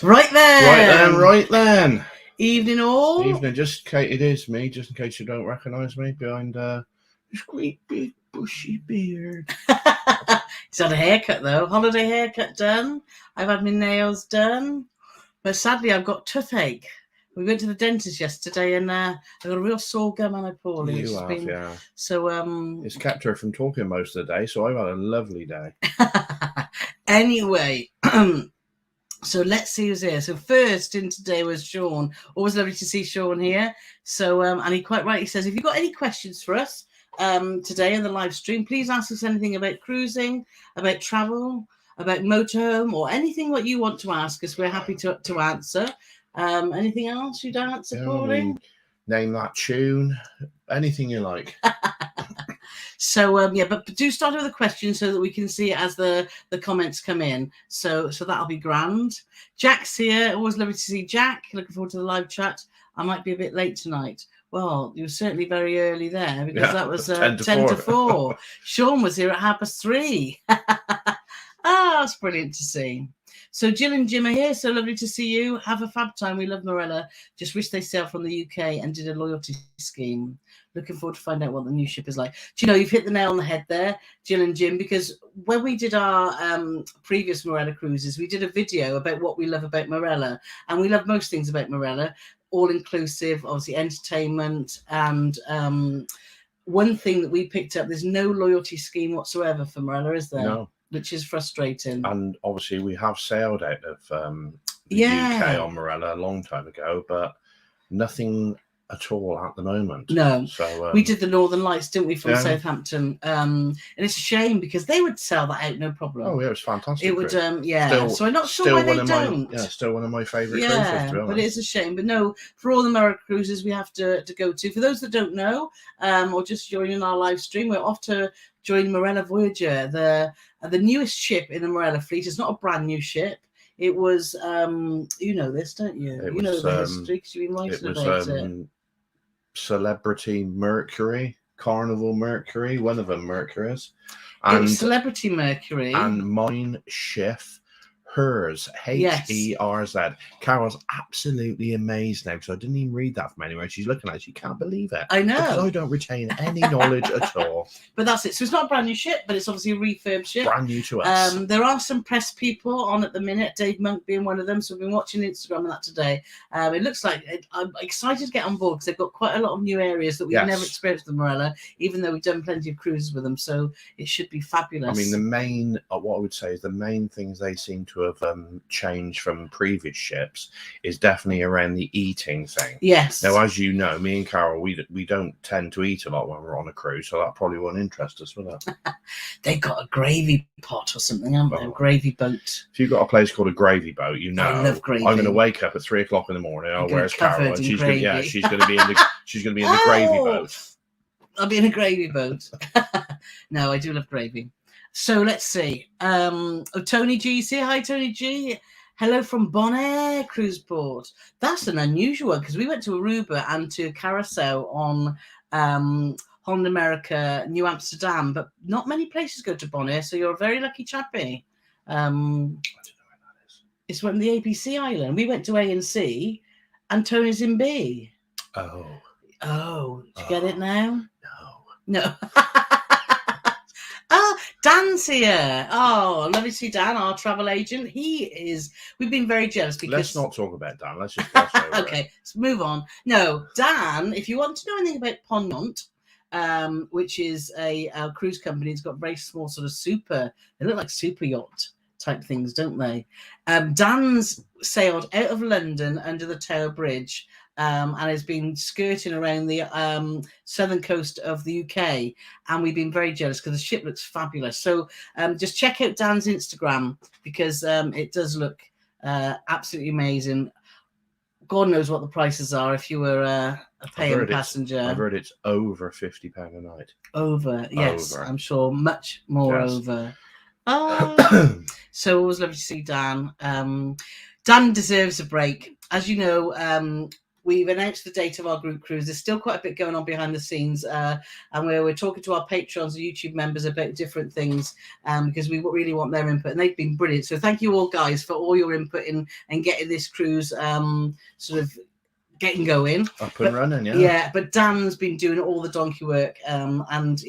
Right then. Right then. Evening all. Evening, it is me, just in case you don't recognise me behind this great big bushy beard. He's had a haircut though. Holiday haircut done. I've had my nails done. But sadly I've got toothache. We went to the dentist yesterday and I got a real sore gum on my poorly. You have, yeah. So It's kept her from talking most of the day, so I've had a lovely day. Anyway, so let's see who's here. So first in today was Sean. Always lovely to see Sean here. So and he quite rightly says, if you've got any questions for us today in the live stream, please ask us anything about cruising, about travel, about motorhome, or anything what you want to ask us. We're happy to answer. Anything else you'd answer, Pauline? Name that tune, anything you like. So but do start with a question so that we can see it as the comments come in. So that'll be grand. Jack's here. Always lovely to see Jack. Looking forward to the live chat. I might be a bit late tonight. Well, you were certainly very early there because that was 10 to 4. Sean was here at 3:30. It's brilliant to see. So Jill and Jim are here. So lovely to see you. Have a fab time. We love Morella. Just wish they sailed from the UK and did a loyalty scheme. Looking forward to find out what the new ship is like. Do you know, you've hit the nail on the head there, Jill and Jim, because when we did our previous Morella cruises, we did a video about what we love about Morella. And we love most things about Morella, all inclusive, obviously entertainment. And one thing that we picked up, there's no loyalty scheme whatsoever for Morella, is there? No. Which is frustrating. And obviously we have sailed out of the UK on Morella a long time ago, but nothing at all at the moment. No. So we did the Northern Lights, didn't we, from Southampton? And it's a shame because they would sell that out, no problem. Oh yeah, it was fantastic. It would, so I'm not sure why they don't. Still one of my favourite cruises, to be honest. But it is a shame. But no, for all the Morella cruises we have to go to. For those that don't know, or just joining our live stream, we're off to join Morella Voyager, the newest ship in the Morella fleet. It's not a brand new ship. It was, you know this, don't you? You know the history because you've been writing about it. Celebrity Mercury, Carnival Mercury, one of them Mercuries. And it was Celebrity Mercury. And Mine Shift, hers, H-E-R-Z. Carole's absolutely amazed now because I didn't even read that from anywhere. She's looking at it. She can't believe it. I know. Because I don't retain any knowledge at all. But that's it. So it's not a brand new ship, but it's obviously a refurb ship. Brand new to us. There are some press people on at the minute, Dave Monk being one of them. So we've been watching Instagram of that today. It looks like I'm excited to get on board because they've got quite a lot of new areas that we've never experienced with the Morella, even though we've done plenty of cruises with them. So it should be fabulous. I mean, what I would say is the main things they seem to have changed from previous ships is definitely around the eating thing. Yes. Now, as you know, me and Carole, we don't tend to eat a lot when we're on a cruise, so that probably won't interest us, will it? They've got a gravy pot or something, haven't they? A gravy boat. If you've got a place called a gravy boat, you know, I love gravy. I'm going to wake up at 3:00 in the morning. Oh, where's Carole? And she's going to be in the gravy boat. I'll be in a gravy boat. No, I do love gravy. So let's see. Tony G, say hi, Tony G. Hello from Bonaire Cruise Port. That's an unusual one because we went to Aruba and to Carousel on Holland America, New Amsterdam, but not many places go to Bonaire, so you're a very lucky chappie. I don't know where that is. It's from the ABC island. We went to A and C, and Tony's in B. Oh, did you get it now? No. Dan's here. Oh, lovely to see Dan, our travel agent. We've been very jealous because... Let's not talk about Dan. Let's just pass over Okay, let's move on. No, Dan, if you want to know anything about Ponant, which is a cruise company, it's got very small sort of they look like super yacht type things, don't they? Dan's sailed out of London under the Tower Bridge and has been skirting around the southern coast of the UK, and we've been very jealous because the ship looks fabulous. So just check out Dan's Instagram because it does look absolutely amazing. God knows what the prices are if you were a paying passenger. I've heard it's over £50 a night. Over, yes, over. I'm sure much more over. So it was lovely to see Dan. Dan deserves a break. As you know, we've announced the date of our group cruise. There's still quite a bit going on behind the scenes, and we're talking to our patrons and YouTube members about different things, because we really want their input, and they've been brilliant. So thank you all, guys, for all your input in and getting this cruise sort of getting going, up and running. Yeah, but Dan's been doing all the donkey work, and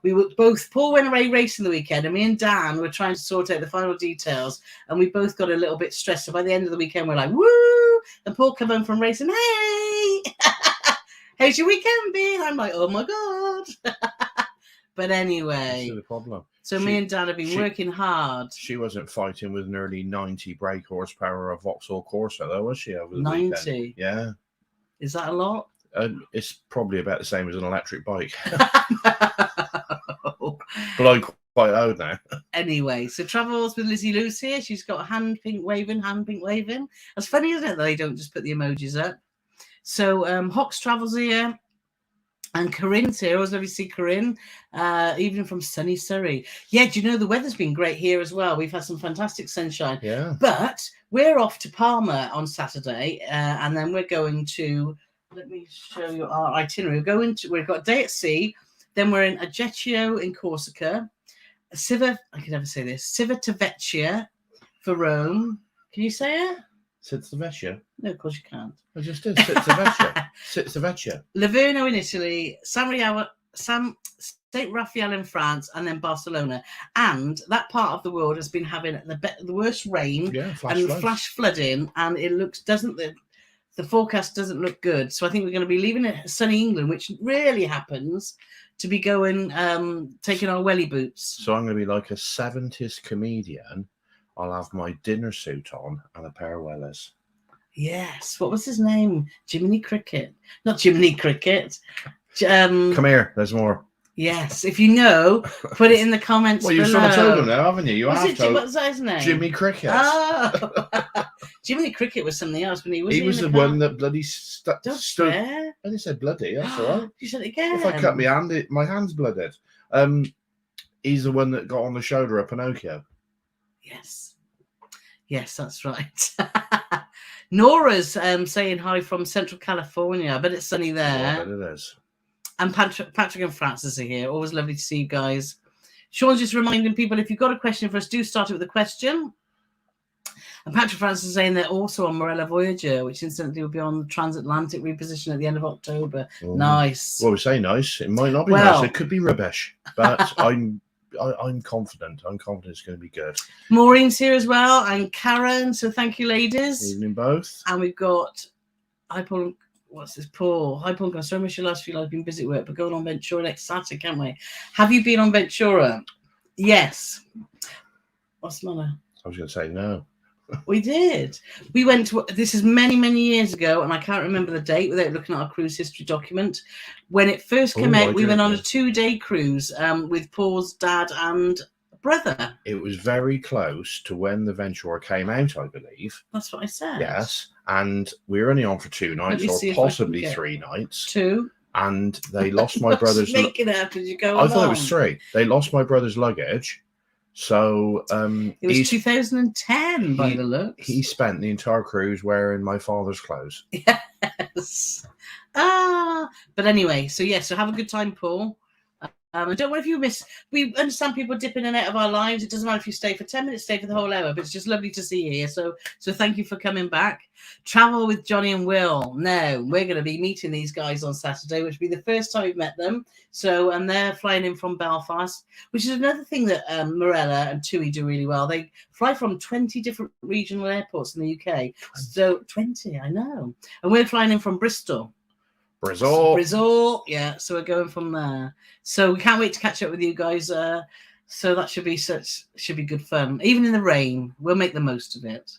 we were both, Paul went away racing the weekend, and me and Dan were trying to sort out the final details, and we both got a little bit stressed. So by the end of the weekend, we're like, woo! And Paul came home from racing, hey, how's your weekend been? I'm like, oh my god. But anyway, that's the problem. So me and Dan have been working hard. She wasn't fighting with nearly 90 brake horsepower of Vauxhall Corsa, though, was she? Over the 90. Weekend? Yeah. Is that a lot? It's probably about the same as an electric bike. But I'm quite old now. Anyway, so travels with Lizzie Luce here. She's got a hand pink waving. That's funny, isn't it, that they don't just put the emojis up? So Hox travels here. And Corinne's here. Always lovely to see Corinne, even from sunny Surrey. Yeah, do you know the weather's been great here as well? We've had some fantastic sunshine. Yeah. But we're off to Palma on Saturday, and then we're going to, let me show you our itinerary. We've got a day at sea, then we're in Ajaccio in Corsica, I can never say this, Civitavecchia for Rome. Can you say it? Civitavecchia? No, of course you can't. I just did. Civitavecchia. Livorno in Italy, St. Raphael in France, and then Barcelona. And that part of the world has been having the worst rain flash flooding, and the forecast doesn't look good. So I think we're going to be leaving it sunny England, which rarely happens, to be going taking our welly boots. So I'm going to be like a 70s comedian. I'll have my dinner suit on and a pair of wellies. Yes. What was his name? Jiminy Cricket. Not Jiminy Cricket. Come here. There's more. Yes. If you know, put it in the comments Well, you've below. sort of told him now, haven't you? What's his name? Jimmy Cricket. Oh. Jiminy Cricket was something else. When he was the one that bloody stood. Swear. I didn't say bloody. That's all right. You said it again. If I cut my hand, my hand's blooded. He's the one that got on the shoulder of Pinocchio. Yes, that's right. Nora's saying hi from Central California. I bet it's sunny there. I bet it is. And Patrick and Francis are here. Always lovely to see you guys. Sean's just reminding people, if you've got a question for us, do start it with a question. And Patrick Francis is saying they're also on Morella Voyager, which incidentally will be on the transatlantic reposition at the end of October. Oh. Nice. Well, we say nice. It might not be nice. It could be rubbish. But I'm confident. I'm confident it's going to be good. Maureen's here as well, and Karen. So thank you, ladies. Evening, both. And we've got Paul. What's this, Paul? Hi, Paul. I so much your last few lives been busy at work, but going on Ventura next Saturday, can't we? Have you been on Ventura? Yes. What's the matter? I was going to say no. We did. We went to, this is many, many years ago, and I can't remember the date without looking at our cruise history document. When it first came out, we went on a 2-day cruise with Paul's dad and brother. It was very close to when the Ventura came out, I believe. That's what I said. Yes. And we were only on for 2 nights, or possibly 3 nights. 2. And they lost my brother's luggage. Making it up as you go along. I thought it was 3. They lost my brother's luggage. So it was 2010 by the looks. He spent the entire cruise wearing my father's clothes. Yes. But anyway, so have a good time, Paul. And don't worry if you miss. We understand people dip in and out of our lives. It doesn't matter if you stay for 10 minutes, stay for the whole hour. But it's just lovely to see you here. So thank you for coming back. Travel with Johnny and Will. Now we're going to be meeting these guys on Saturday, which will be the first time we've met them. So and they're flying in from Belfast, which is another thing that Morella and TUI do really well. They fly from 20 different regional airports in the UK. So 20, I know. And we're flying in from Bristol. Bristol, yeah. So we're going from there. So we can't wait to catch up with you guys. So that should be good fun. Even in the rain, we'll make the most of it.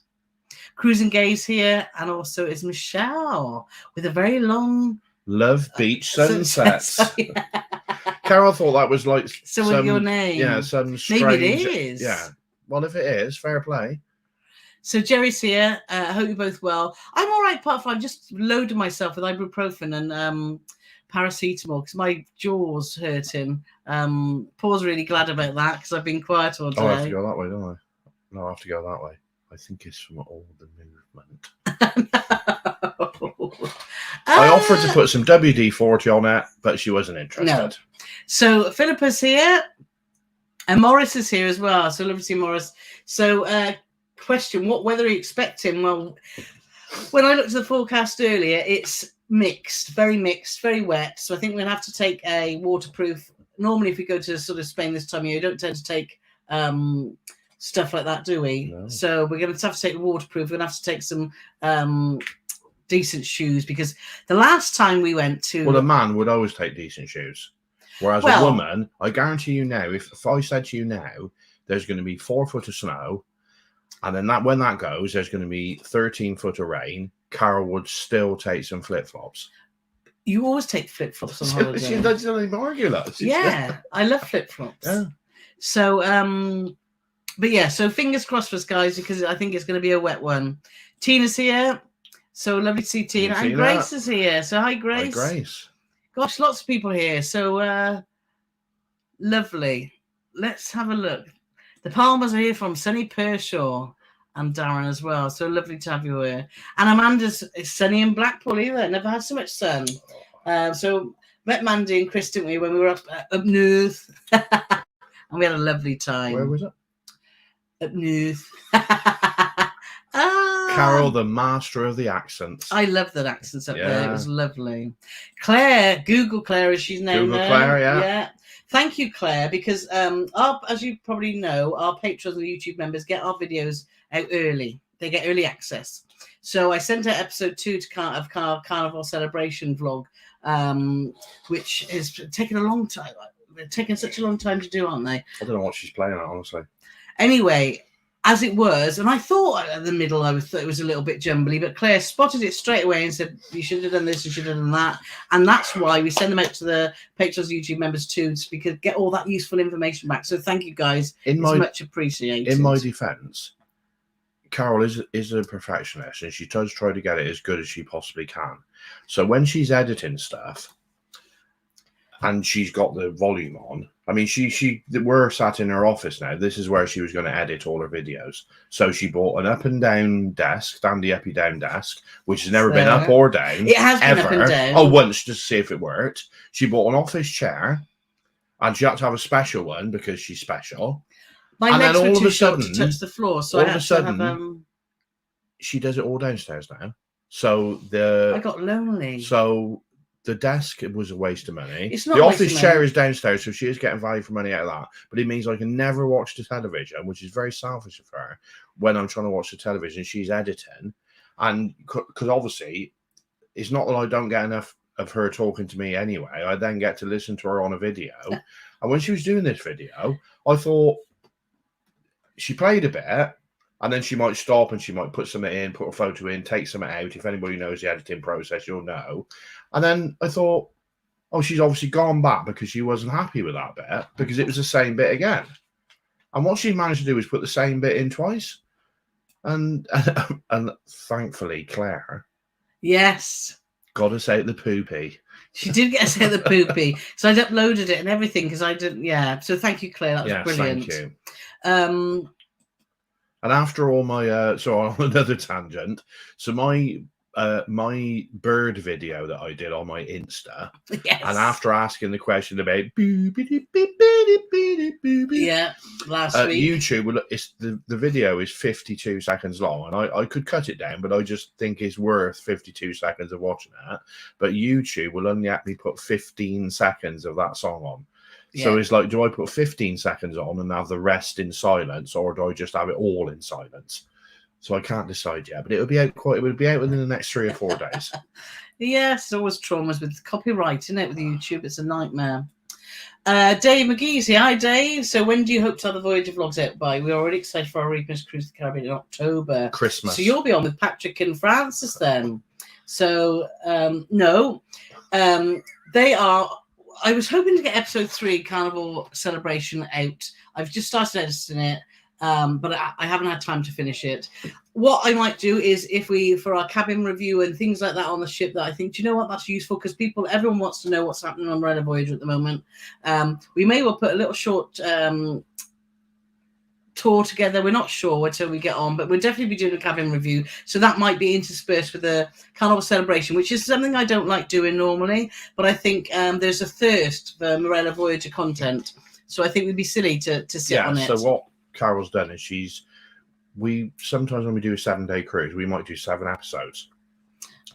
Cruising Gaze here, and also is Michelle with a very long Love Beach Sunsets. Yeah. Carole thought that was like with your name. Yeah, some strange. Maybe it is. Yeah. Well, if it is, fair play. So Jerry's here. I hope you're both well. I'm all right, apart from I've just loaded myself with ibuprofen and paracetamol because my jaw's hurting. Paul's really glad about that because I've been quiet all day. Oh, I have to go that way, don't I? No, I have to go that way. I think it's from all the movement. I offered to put some WD-40 on it, but she wasn't interested. No. So Philippa's here, and Morris is here as well. So lovely to see Morris. So question, what weather are you expecting? Well, when I looked at the forecast earlier, it's mixed, very wet. So I think we're going to have to take a waterproof. Normally, if we go to sort of Spain this time of year, we don't tend to take stuff like that, do we? No. So we're going to have to take waterproof. We're going to have to take some decent shoes, because the last time we went to... Well, a man would always take decent shoes. Whereas a woman, I guarantee you now, if I said to you now, there's going to be 4 foot of snow, and then when that goes, there's going to be 13 foot of rain, Carole would still take some flip-flops. You always take flip-flops on holiday. She doesn't even argue that. Yeah, I love flip-flops. Yeah. So, but yeah, so fingers crossed for us, guys, because I think it's going to be a wet one. Tina's here. So lovely to see Tina. And Grace is here. So hi, Grace. Hi, Grace. Gosh, lots of people here. So lovely. Let's have a look. The Palmers are here from sunny Pershaw, and Darren as well. So lovely to have you here. And Amanda's sunny in Blackpool either. Never had so much sun. So met Mandy and Chris, didn't we, when we were up north? And we had a lovely time. Where was it? Up north. Carole, the master of the accents. I love that accent up there. It was lovely. Claire, Google Claire, as she's known. Google Claire, yeah. Thank you, Claire, because as you probably know, our patrons and YouTube members get our videos out early. They get early access. So I sent out episode 2 of Carnival Celebration vlog, which has taken a long time. They're taking such a long time to do, aren't they? I don't know what she's playing at, honestly. Anyway, as it was, and I thought at the middle it was a little bit jumbly, but Claire spotted it straight away and said, you should have done this, you should have done that. And that's why we send them out to the patrons YouTube members too, so we could get all that useful information back. So thank you guys. It's much appreciated. In my defense, Carole is a perfectionist, and she does try to get it as good as she possibly can. So when she's editing stuff and she's got the volume on, I mean, we're sat in her office now. This is where she was going to edit all her videos. So she bought an up and down desk, standy uppy down desk, which has never been up or down. It has been up and down. Oh, once, just to see if it worked. She bought an office chair, and she had to have a special one because she's special. My legs were too short to touch the floor, so I had to have she does it all downstairs now. So I got lonely. So the desk was a waste of money. It's not the office chair is downstairs, so she is getting value for money out of that. But it means I can never watch the television, which is very selfish of her. When I'm trying to watch the television, she's editing, and because obviously it's not that I don't get enough of her talking to me anyway. I then get to listen to her on a video. And when she was doing this video, I thought she played a bit, and then she might stop and she might put something in, put a photo in, take something out. If anybody knows the editing process, you'll know. And then I thought, oh, she's obviously gone back because she wasn't happy with that bit, because it was the same bit again. And what she managed to do is put the same bit in twice. And thankfully, Claire. Yes. Got us out the poopy. She did get us out the poopy. So I'd uploaded it and everything because I didn't, So thank you, Claire. That was brilliant. Thank you. And after all my, so on another tangent, so my bird video that I did on my Insta, and after asking the question about last week, YouTube, the video is 52 seconds long, and I could cut it down, but I just think it's worth 52 seconds of watching it. But YouTube will only let me put 15 seconds of that song on. So it's like, do I put 15 seconds on and have the rest in silence, or do I just have it all in silence? So I can't decide yet, but it would be out within the next 3 or 4 days. Yes, always traumas with copyright, isn't it? With YouTube, it's a nightmare. Dave McGee's here. Hi, Dave. So when do you hope to have the Voyager vlogs out by? We're already excited for our Reapers Cruise to the Caribbean in October. Christmas. So you'll be on with Patrick and Francis then. So, no. They are... I was hoping to get episode 3 Carnival Celebration out. I've just started editing it, but I haven't had time to finish it. What I might do is, if we, for our cabin review and things like that on the ship, that I think, do you know what, that's useful, because everyone wants to know what's happening on Marina Voyager at the moment. We may well put a little short time tour together. We're not sure until we get on, but we'll definitely be doing a cabin review. So that might be interspersed with a Carnival celebration, which is something I don't like doing normally. But I think there's a thirst for Morella Voyager content. So I think we'd be silly to sit on it. So what Carole's done is we sometimes when we do a 7-day cruise, we might do 7 episodes.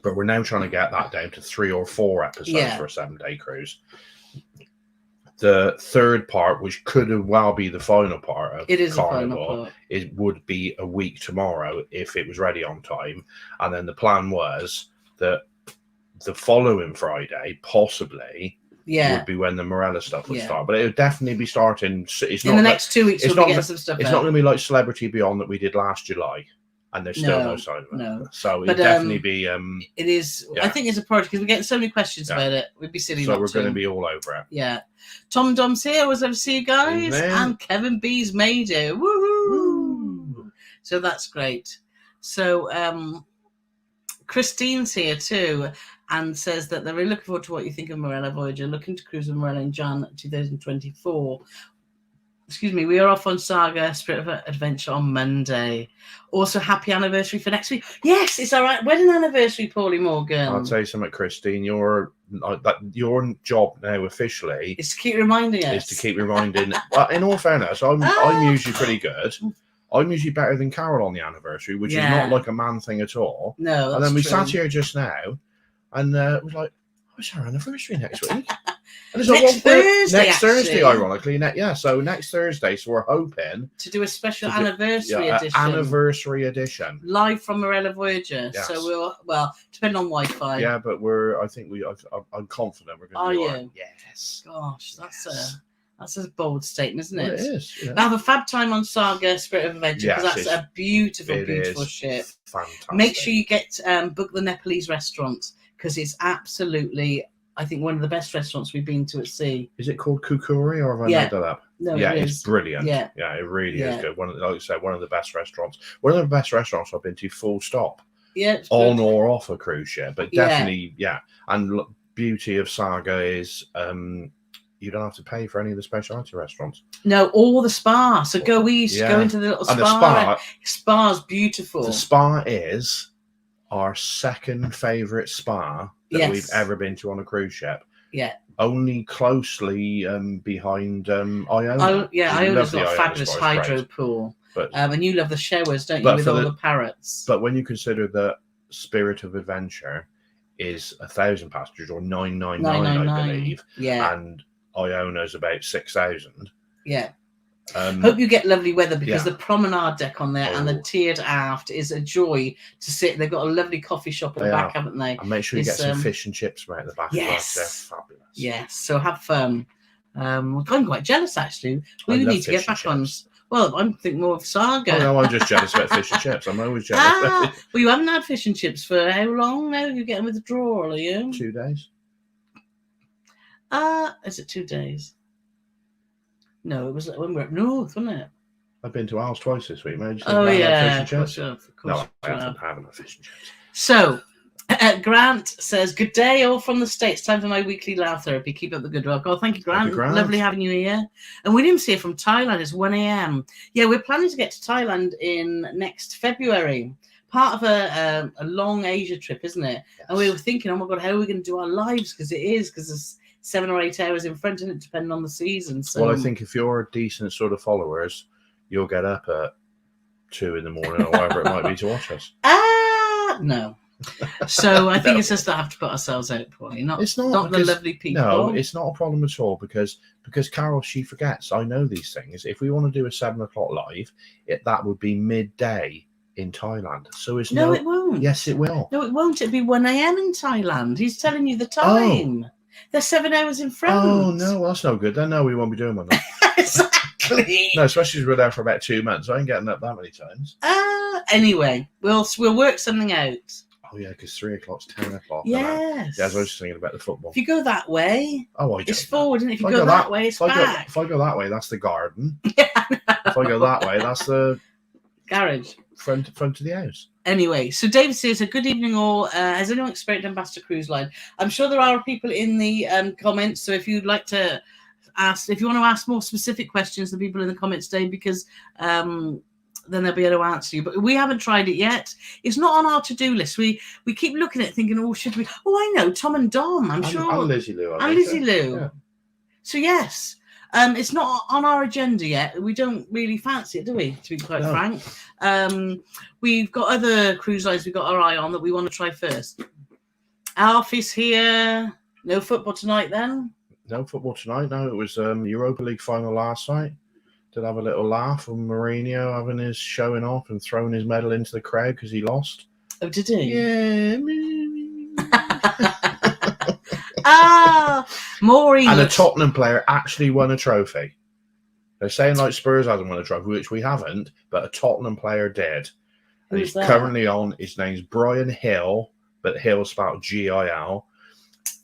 But we're now trying to get that down to 3 or 4 episodes for a 7-day cruise. The third part, which could well be the final part of Carnival, would be a week tomorrow if it was ready on time. And then the plan was that the following Friday, possibly, would be when the Morella stuff would start. But it would definitely be starting. In the next 2 weeks, we'll be getting some stuff. It's not going to be like Celebrity Beyond that we did last July. And there's still no sign of it. No. So it'd definitely be. It is. I think it's a project because we're getting so many questions about it. We'd be silly. So we're going to be all over it. Yeah. Tom Dom's here. Was over to see you guys. Amen. And Kevin B's made it. Woohoo! Woo. So that's great. So Christine's here too, and says that they're really looking forward to what you think of Morella Voyager. Looking to cruise with Morella in Jan 2024. Excuse me, we are off on Saga Spirit of Adventure on Monday. Also, happy anniversary for next week. Yes, it's our wedding anniversary, Paulie Morgan. I'll tell you something, Christine. Your job now officially is to keep reminding us. Well, in all fairness, I'm usually pretty good. I'm usually better than Carole on the anniversary, which is not like a man thing at all. No, that's and then we true. sat here just now, and it was like, it's our anniversary next week. And it's next Thursday, ironically. So next Thursday. So we're hoping to do a special anniversry edition. Anniversary edition. Live from Morella Voyager. Yes. So depending on Wi-Fi. Yeah, but I'm confident we're going to do it. Yes. Gosh, that's a bold statement, isn't it? Well, it is. Yeah. We'll have a fab time on Saga Spirit of Adventure because that's a beautiful ship. Fantastic. Make sure you book the Nepalese restaurant because it's absolutely, I think, one of the best restaurants we've been to at sea. Is it called Kukuri or have I made that up? No, it's brilliant. Yeah, it really is good. Like I said, one of the best restaurants. One of the best restaurants I've been to, full stop. Yeah, on or off a cruise ship, but definitely, And beauty of Saga is you don't have to pay for any of the specialty restaurants. No, all the spa. So go east, go into the little spa. And the spa's beautiful. The spa is our second favourite spa that we've ever been to on a cruise ship. Yeah. Only closely behind Iona. Iona's got a fabulous hydro pool. But, and you love the showers, don't you, with all the parrots? But when you consider that Spirit of Adventure is 1,000 passengers or 999, I believe. Yeah. And Iona's about 6,000. Yeah. Hope you get lovely weather because the promenade deck on there and the tiered aft is a joy to sit. They've got a lovely coffee shop at the back, haven't they? And make sure you get some fish and chips right at the back. Yes. They're fabulous. Yes. So have fun. I'm quite jealous, actually. We need to get back on. Well, I'm thinking more of Saga. Oh, no, I'm just jealous about fish and chips. I'm always jealous. Well, you haven't had fish and chips for how long now? You're getting withdrawal, are you? 2 days. Is it 2 days? No, it was when we were up north, wasn't it? I've been to Isles twice this week, man. Fish and chips. No, I haven't had enough fish and chips. So, Grant says, good day, all from the States. Time for my weekly laugh therapy. Keep up the good work. Oh, thank you, Grant. Lovely having you here. And William's here from Thailand. It's 1 a.m. Yeah, we're planning to get to Thailand in next February. Part of a long Asia trip, isn't it? Yes. And we were thinking, oh my God, how are we going to do our lives? Because there's 7 or 8 hours in front of it, depending on the season. So, well, I think if you're decent sort of followers, you'll get up at 2 a.m. or whatever it might be to watch us. No. So I think it's just that I have to put ourselves out, Paulie. It's not the lovely people. No, it's not a problem at all because Carole, she forgets. I know these things. If we want to do a 7 o'clock live, that would be midday in Thailand. So it won't. Yes, it will. No, it won't. It'll be 1 a.m. in Thailand. He's telling you the time. Oh. They're 7 hours in front. Oh, no, well, that's no good. Then no, we won't be doing one. Exactly. No, especially as we're there for about 2 months. I ain't getting up that many times. Anyway, we'll work something out. Oh, yeah, because 3 o'clock's 10 o'clock. Yes. Yeah, I was just thinking about the football. If you go that way, it's forward, isn't it? If you go that way, it's back. If I go that way, that's the garden. If I go that way, that's the garage. Front of the house. Anyway, so David says, a good evening all. Has anyone experienced Ambassador Cruise Line? I'm sure there are people in the comments, so if you'd like to asked if you want to ask more specific questions to people in the comments today, because then they'll be able to answer you. But we haven't tried it yet. It's not on our to-do list. We keep looking at it thinking, oh, should we? Oh, I know, Tom and Dom. I'm sure. And Lizzie Lou. And Lizzie Lou. Yeah. So yes. It's not on our agenda yet. We don't really fancy it, do we? To be quite frank. We've got other cruise lines we've got our eye on that we want to try first. Alfie's here. No football tonight then? No football tonight. No, it was Europa League final last night. Did have a little laugh on Mourinho having his showing off and throwing his medal into the crowd because he lost. Oh, did he? Yeah. Maureen. And a Tottenham player actually won a trophy. They're saying like Spurs hasn't won a trophy, which we haven't, but a Tottenham player did. And he's currently on. His name's Brian Hill, but Hill spelled Gil,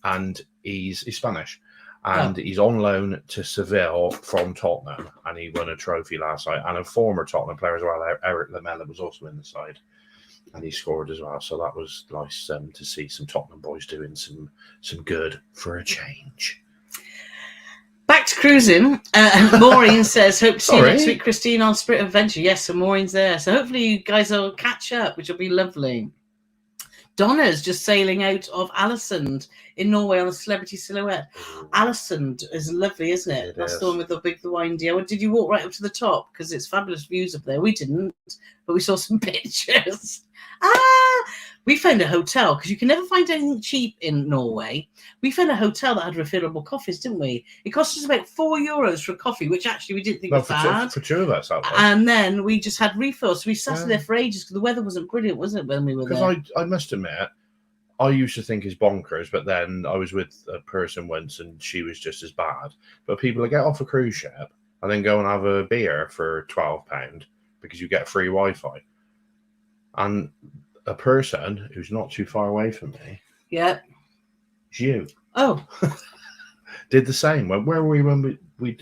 and he's Spanish. And he's on loan to Seville from Tottenham, and he won a trophy last night. And a former Tottenham player as well, Eric Lamela, was also in the side, and he scored as well. So that was nice to see some Tottenham boys doing some good for a change. Back to cruising. Maureen says, hope to see you next week, Christine, on Spirit of Adventure. Yes, so Maureen's there. So hopefully you guys will catch up, which will be lovely. Donna's just sailing out of Alisund in Norway on a Celebrity Silhouette. Alisund is lovely, isn't it? That's the one with the windy. Did you walk right up to the top? Because it's fabulous views up there. We didn't, but we saw some pictures. We found a hotel, because you can never find anything cheap in Norway. We found a hotel that had refillable coffees, didn't we? It cost us about €4 for a coffee, which actually we didn't think was bad. For two of us, that was. And then we just had refills. So we sat there for ages because the weather wasn't brilliant, was it, when we were there? Because I must admit, I used to think it's bonkers, but then I was with a person once and she was just as bad. But people that get off a cruise ship and then go and have a beer for £12 because you get free Wi-Fi. And a person who's not too far away from me. Yeah. You. Oh. Did the same. Where were we when we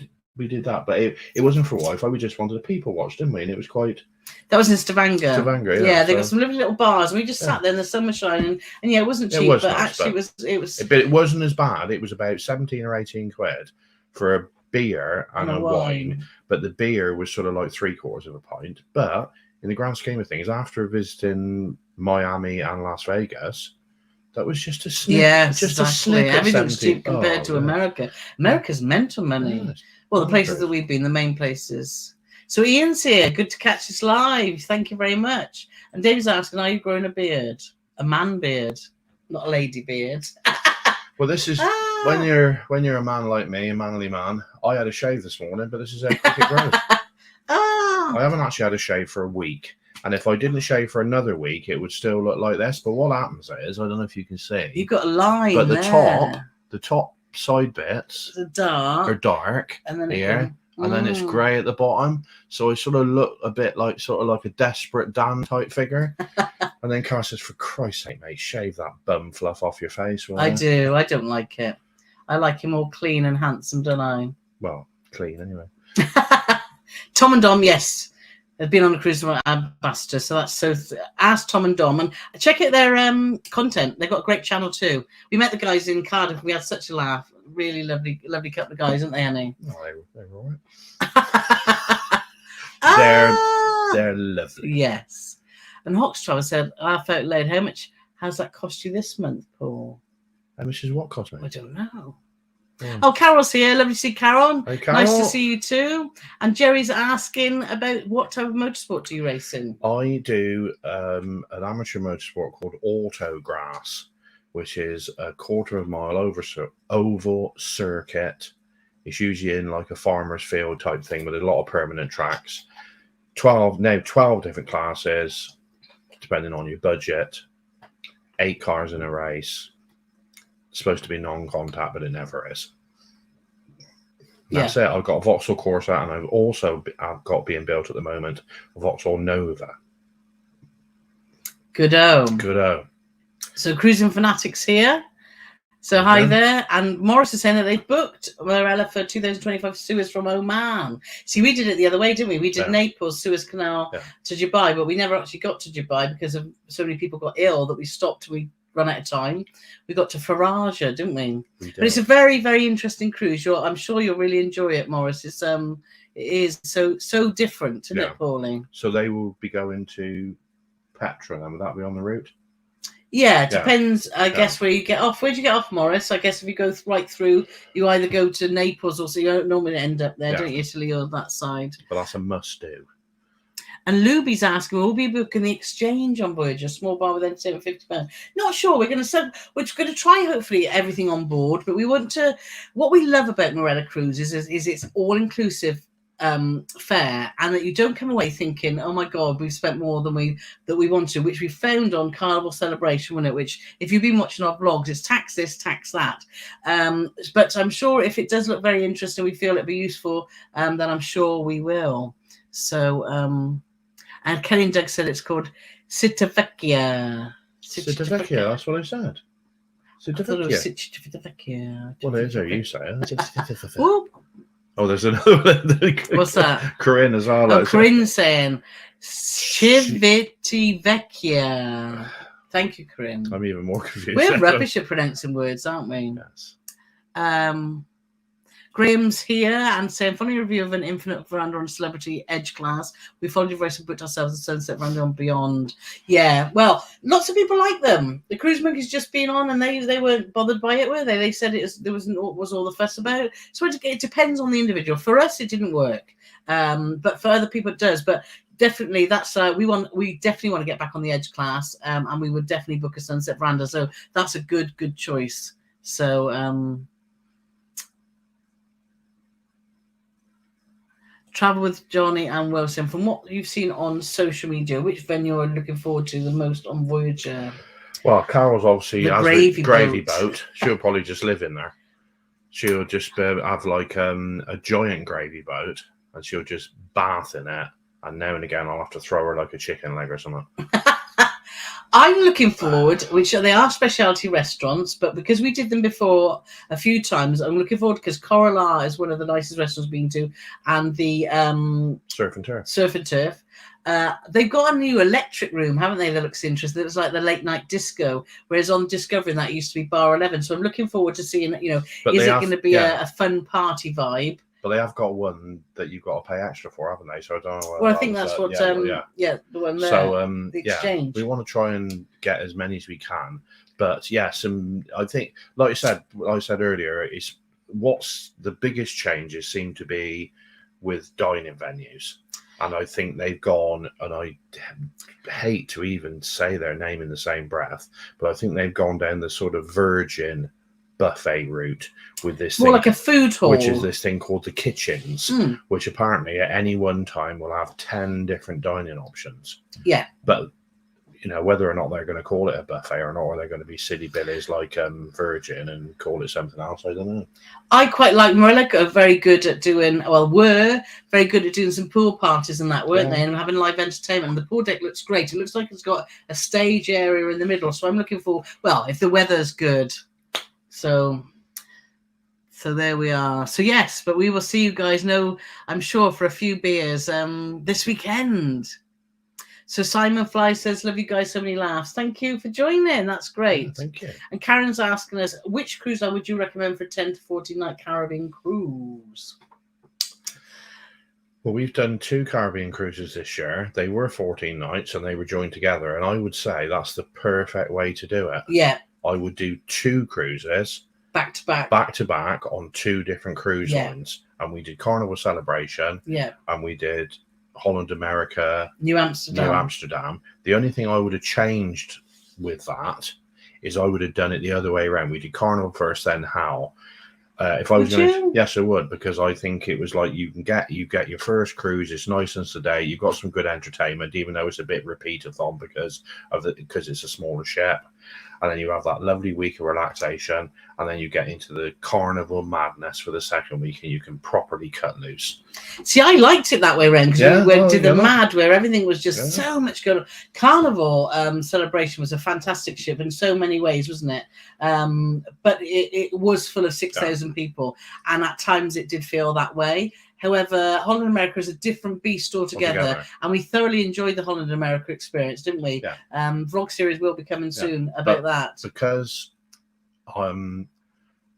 did that? But it wasn't for Wi-Fi. We just wanted a people watch, didn't we? And it was quite... That was in Stavanger. Stavanger, yeah. Yeah, they got some lovely little bars. And we just sat there in the sun was shining. And yeah, it wasn't cheap, but actually it was... But it wasn't as bad. It was about 17 or 18 quid for a beer and a wine. But the beer was sort of like 3/4 of a pint. But in the grand scheme of things, after visiting Miami and Las Vegas, that was just a snip. Yeah, just exactly. Everything's cheap compared to America. America's mental money. Yes. Well, the places that we've been, the main places. So Ian's here. Good to catch us live. Thank you very much. And David's asking, are you growing a beard? A man beard, not a lady beard. Well, this is when you're a man like me, a manly man. I had a shave this morning, but this is how quick it grows. I haven't actually had a shave for a week. And if I didn't shave for another week, it would still look like this. But what happens is, I don't know if you can see. You've got a line but there. the top side bits are dark and then here. And then it's grey at the bottom. So I sort of look a bit like a desperate Dan type figure. And then Carl says, for Christ's sake, mate, shave that bum fluff off your face. I do. I don't like it. I like him all clean and handsome, don't I? Well, clean anyway. Tom and Dom, yes. They've been on a cruise with ambassador, so that's so. Ask Tom and Dom and check out their content. They've got a great channel too. We met the guys in Cardiff. We had such a laugh. Really lovely couple of guys, aren't they, Annie? Oh, they were all right. They're lovely. Yes. And Hoxtravel said, "I felt loud. How much has that cost you this month, Paul?" How much is what cost me? I don't know. Yeah. Oh, Carole's here. Lovely to see Carole. Hey, Carole. Nice to see you too. And Jerry's asking about what type of motorsport do you race in? I do an amateur motorsport called Autograss, which is a 1/4 mile oval circuit. It's usually in like a farmer's field type thing with a lot of permanent tracks. 12 different classes, depending on your budget. 8 cars in a race. Supposed to be non-contact, but it never is. That's it. I've got a Vauxhall Corsa, and I've got being built at the moment a Vauxhall Nova. Good-o. So Cruising Fanatics here. So hi there. And Morris is saying that they've booked Morella for 2025 Suez from Oman. See, we did it the other way, didn't we? We did Naples, Suez Canal to Dubai, but we never actually got to Dubai because of so many people got ill that we stopped. We run out of time. We got to Faraja, didn't we? But it's a very, very interesting cruise. I'm sure you'll really enjoy it, Maurice. It is so different, isn't it, Pauline? So they will be going to Petra, then. Would that be on the route? Yeah, it depends, I guess, where you get off. Where'd you get off, Maurice? I guess if you go right through, you either go to Naples or so you don't normally end up there, don't you, Italy or that side. But that's a must-do. And Luby's asking, will we be booking the exchange on Voyager, small bar with entertainment, £50? Not sure. We're going to try hopefully everything on board, but we want to. What we love about Morella Cruises is it's all-inclusive fare, and that you don't come away thinking, oh my God, we've spent more than we want to, which we found on Carnival Celebration, wasn't it? Which, if you've been watching our vlogs, it's tax this, tax that. But I'm sure if it does look very interesting, we feel it'd be useful, then I'm sure we will. So. And Kelly and Doug said it's called Civitavecchia. Civitavecchia, that's what I said. Civitavecchia. Well, there's how you say it. Oh, there's another one. What's that? Corinne as well. Oh, Corinne's saying Civitavecchia. Thank you, Corinne. I'm even more confused. We're rubbish at pronouncing words, aren't we? Yes. Graham's here and saying, funny review of an Infinite Veranda on Celebrity Edge class. We followed your voice and booked ourselves a Sunset Veranda on Beyond. Yeah, well, lots of people like them. The Cruise Monkeys just been on and they weren't bothered by it, were they? They said there was all the fuss about it. So it depends on the individual. For us, it didn't work, but for other people, it does. But definitely, that's we definitely want to get back on the Edge class, and we would definitely book a Sunset Veranda. So that's a good choice. So. Travel with Johnny and Wilson. From what you've seen on social media, which venue are you looking forward to the most on Voyager? Well, Carole's obviously has the gravy boat. She'll probably just live in there. She'll just have like a giant gravy boat, and she'll just bath in it. And now and again, I'll have to throw her like a chicken leg or something. I'm looking forward, which they are specialty restaurants, but because we did them before a few times, I'm looking forward because Carole is one of the nicest restaurants we've been to, and the Surf and Turf. They've got a new electric room, haven't they? That looks interesting. It's like the late night disco, whereas on Discovery that used to be Bar 11. So I'm looking forward to seeing, is it going to be a fun party vibe? But they have got one that you've got to pay extra for, haven't they? So I don't know. Well, I think that's what. The one there. So the exchange. We want to try and get as many as we can. But yes, I think, like I said earlier, is what's the biggest changes seem to be with dining venues, and I think they've gone. And I hate to even say their name in the same breath, but I think they've gone down the sort of Virgin buffet route with this more thing, like a food hall, which is this thing called the kitchens, which apparently at any one time will have 10 different dining options. Yeah, but whether or not they're going to call it a buffet or not, or they're going to be silly billies like Virgin and call it something else, I don't know. I quite like Morella. Were very good at doing some pool parties and that, weren't they? And having live entertainment. And the pool deck looks great. It looks like it's got a stage area in the middle. So I'm looking for, if the weather's good. So there we are. So yes, but we will see you guys, I'm sure, for a few beers this weekend. So Simon Fly says, love you guys, so many laughs. Thank you for joining. That's great. Yeah, thank you. And Karen's asking us, which cruise line would you recommend for a 10 to 14 night Caribbean cruise? Well, we've done 2 Caribbean cruises this year. They were 14 nights and they were joined together. And I would say that's the perfect way to do it. Yeah. I would do 2 cruises back to back on 2 different cruise lines, and we did Carnival Celebration, and we did Holland America, New Amsterdam. The only thing I would have changed with that is I would have done it the other way around. We did Carnival first, then Hal. If I was going to, yes, I would, because I think it was like you get your first cruise. It's nice and sedate. You've got some good entertainment, even though it's a bit repeat-a-thon because it's a smaller ship. And then you have that lovely week of relaxation, and then you get into the carnival madness for the second week, and you can properly cut loose. See, I liked it that way around because we did the mad where everything was just so much going on. Carnival Celebration was a fantastic ship in so many ways, wasn't it? But it was full of 6,000 people, and at times it did feel that way. However, Holland America is a different beast altogether. And we thoroughly enjoyed the Holland America experience, didn't we? Yeah. Vlog series will be coming soon about that. Because I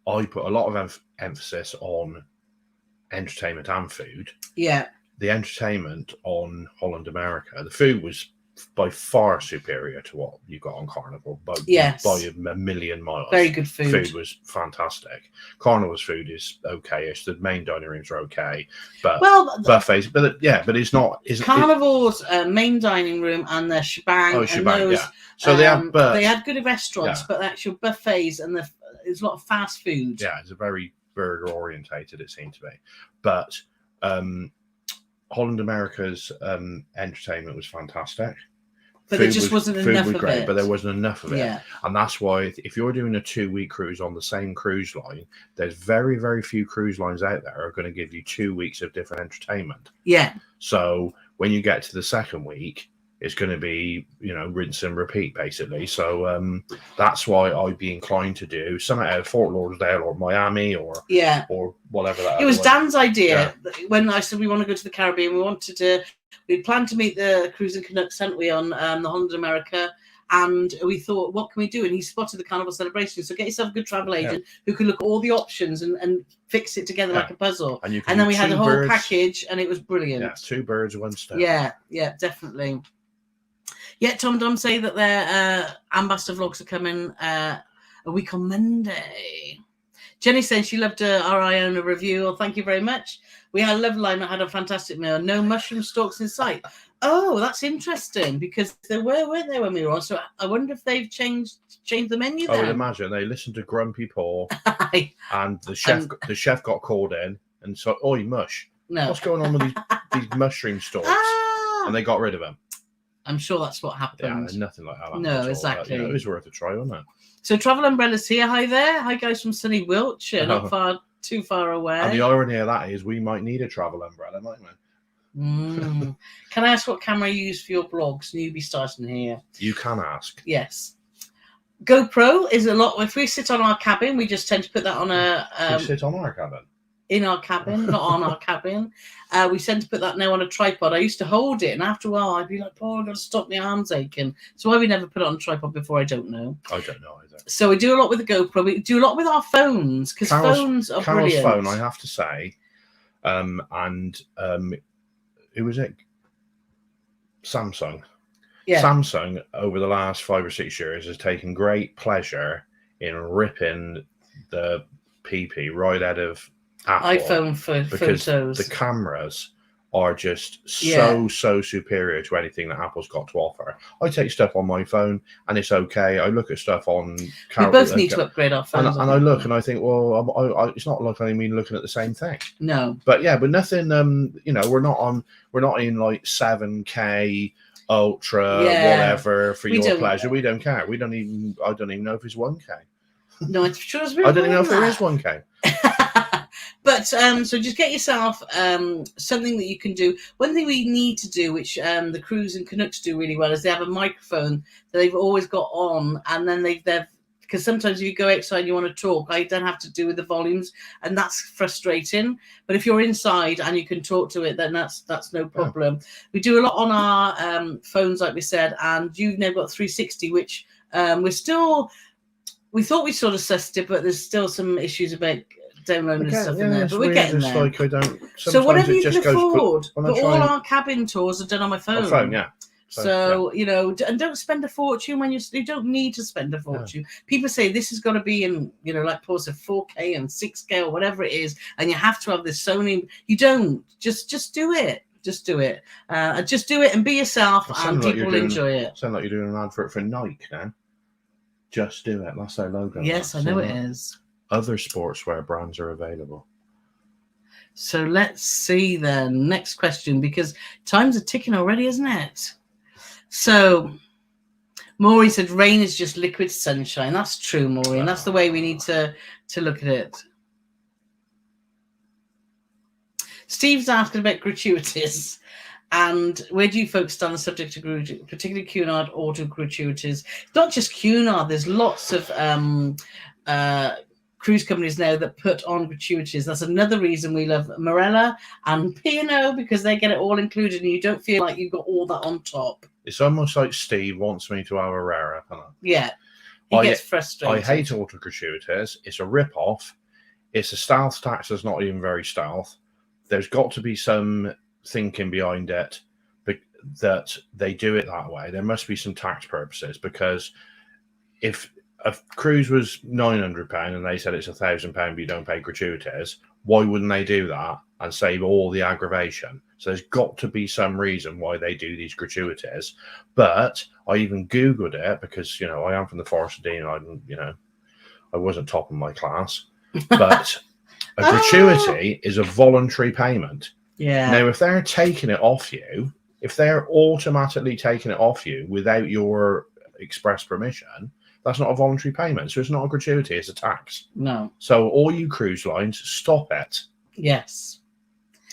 put a lot of emphasis on entertainment and food. Yeah. The entertainment on Holland America, the food was by far superior to what you got on Carnival by a million miles. Very good food. Food was fantastic. Carnival's food is okay-ish. The main dining rooms are okay, but buffets. But it's not. Carnival's main dining room and the shebang. Oh, shebang. Yeah. So they had good restaurants, but the actual buffets and there's a lot of fast food. Yeah, it's a very burger orientated. It seemed to be, but. Holland America's entertainment was fantastic, but there just wasn't enough of it. But there wasn't enough of it, and that's why if you're doing a 2-week cruise on the same cruise line, there's very, very few cruise lines out there are going to give you 2 weeks of different entertainment. Yeah. So when you get to the second week, it's going to be rinse and repeat basically. So that's why I'd be inclined to do something out of Fort Lauderdale or Miami or whatever that. It was Dan's idea when I said we want to go to the Caribbean. We planned to meet the Cruise and Canucks, hadn't we, on the Holland America, and we thought, what can we do? And he spotted the Carnival celebration. So get yourself a good travel agent who can look at all the options and fix it together like a puzzle. And then we had a whole package, and it was brilliant. Yeah, 2 birds, 1 stone. Yeah, definitely. Yeah, Tom Dom say that their ambassador vlogs are coming a week on Monday. Jenny says she loved our Iona review. Well, thank you very much. We had a lovely line. I had a fantastic meal. No mushroom stalks in sight. Oh, that's interesting because there weren't there when we were on. So I wonder if they've changed the menu. I would imagine they listened to Grumpy Paul, and the chef got called in and so, "Oi, mush! No, what's going on with these mushroom stalks?" And they got rid of them. I'm sure that's what happened. Yeah, there's nothing like that. No, exactly. It was worth a try, wasn't it? So Travel Umbrella's here. Hi there. Hi guys from sunny Wiltshire, not too far away. And the irony of that is we might need a travel umbrella, might we? Can I ask what camera you use for your blogs? Newbie starting here. You can ask. Yes. GoPro is a lot. If we sit on our cabin, we just tend to put that on a. We sit on our cabin. In our cabin, not on our cabin. We tend to put that now on a tripod. I used to hold it, and after a while, I'd be like, "Paul, I've got to stop my arms aching." So why we never put it on a tripod before, I don't know. I don't know either. So we do a lot with the GoPro. We do a lot with our phones because phones are brilliant. Carol's phone, I have to say, who was it? Samsung. Yeah. Samsung over the last 5 or 6 years has taken great pleasure in ripping the PP right out of Apple iPhone for photos. The cameras are just so superior to anything that Apple's got to offer. I take stuff on my phone and it's okay. I look at stuff on Carole. We both need to upgrade our phones. And I look and I think, well, it's not like I mean looking at the same thing. No. But nothing. We're not in like 7K ultra whatever for your pleasure. We don't care. I don't even know if it's 1K. No, it's sure. I don't even know if there is 1K. But so just get yourself something that you can do. One thing we need to do, which the Cruise and Canucks do really well, is they have a microphone that they've always got on, and then they've because sometimes if you go outside and you want to talk, I don't have to do with the volumes, and that's frustrating. But if you're inside and you can talk to it, then that's no problem. Yeah. We do a lot on our phones, like we said, and you've now got 360, which we thought we sort of sussed it, but there's still some issues about downloading stuff in there, but we're getting there. Like I don't. So whatever you can afford, but all our cabin tours are done on my phone. So and don't spend a fortune when you don't need to spend a fortune. Yeah. People say this has got to be in, like Paul said, 4K and 6K or whatever it is, and you have to have this Sony. You don't. Just do it. Just do it. Just do it and be yourself, and people will enjoy it. Sound like you're doing an advert for Nike now. Just do it. That's their logo. Yes, I know it is. Other sportswear brands are available. So let's see then. Next question, because times are ticking already, isn't it? So Maureen said rain is just liquid sunshine. That's true, Maureen. That's the way we need to look at it. Steve's asking about gratuities. And where do you focus on the subject of gratuities, particularly Cunard auto gratuities? Not just Cunard. There's lots of cruise companies now that put on gratuities. That's another reason we love Marella and P&O, because they get it all included and you don't feel like you've got all that on top. It's almost like Steve wants me to have a rarer. Yeah. He gets frustrated. I hate auto gratuities. It's a rip-off. It's a stealth tax that's not even very stealth. There's got to be some thinking behind it that they do it that way. There must be some tax purposes, because if a cruise was £900 and they said it's £1,000 but you don't pay gratuities, why wouldn't they do that and save all the aggravation? So there's got to be some reason why they do these gratuities. But I even Googled it because, you know, I am from the Forest of Dean and I wasn't top of my class. But a gratuity is a voluntary payment. Yeah. Now, if they're taking it off you, if they're automatically taking it off you without your express permission, that's not a voluntary payment. So it's not a gratuity, it's a tax. No. So all you cruise lines, stop it. Yes.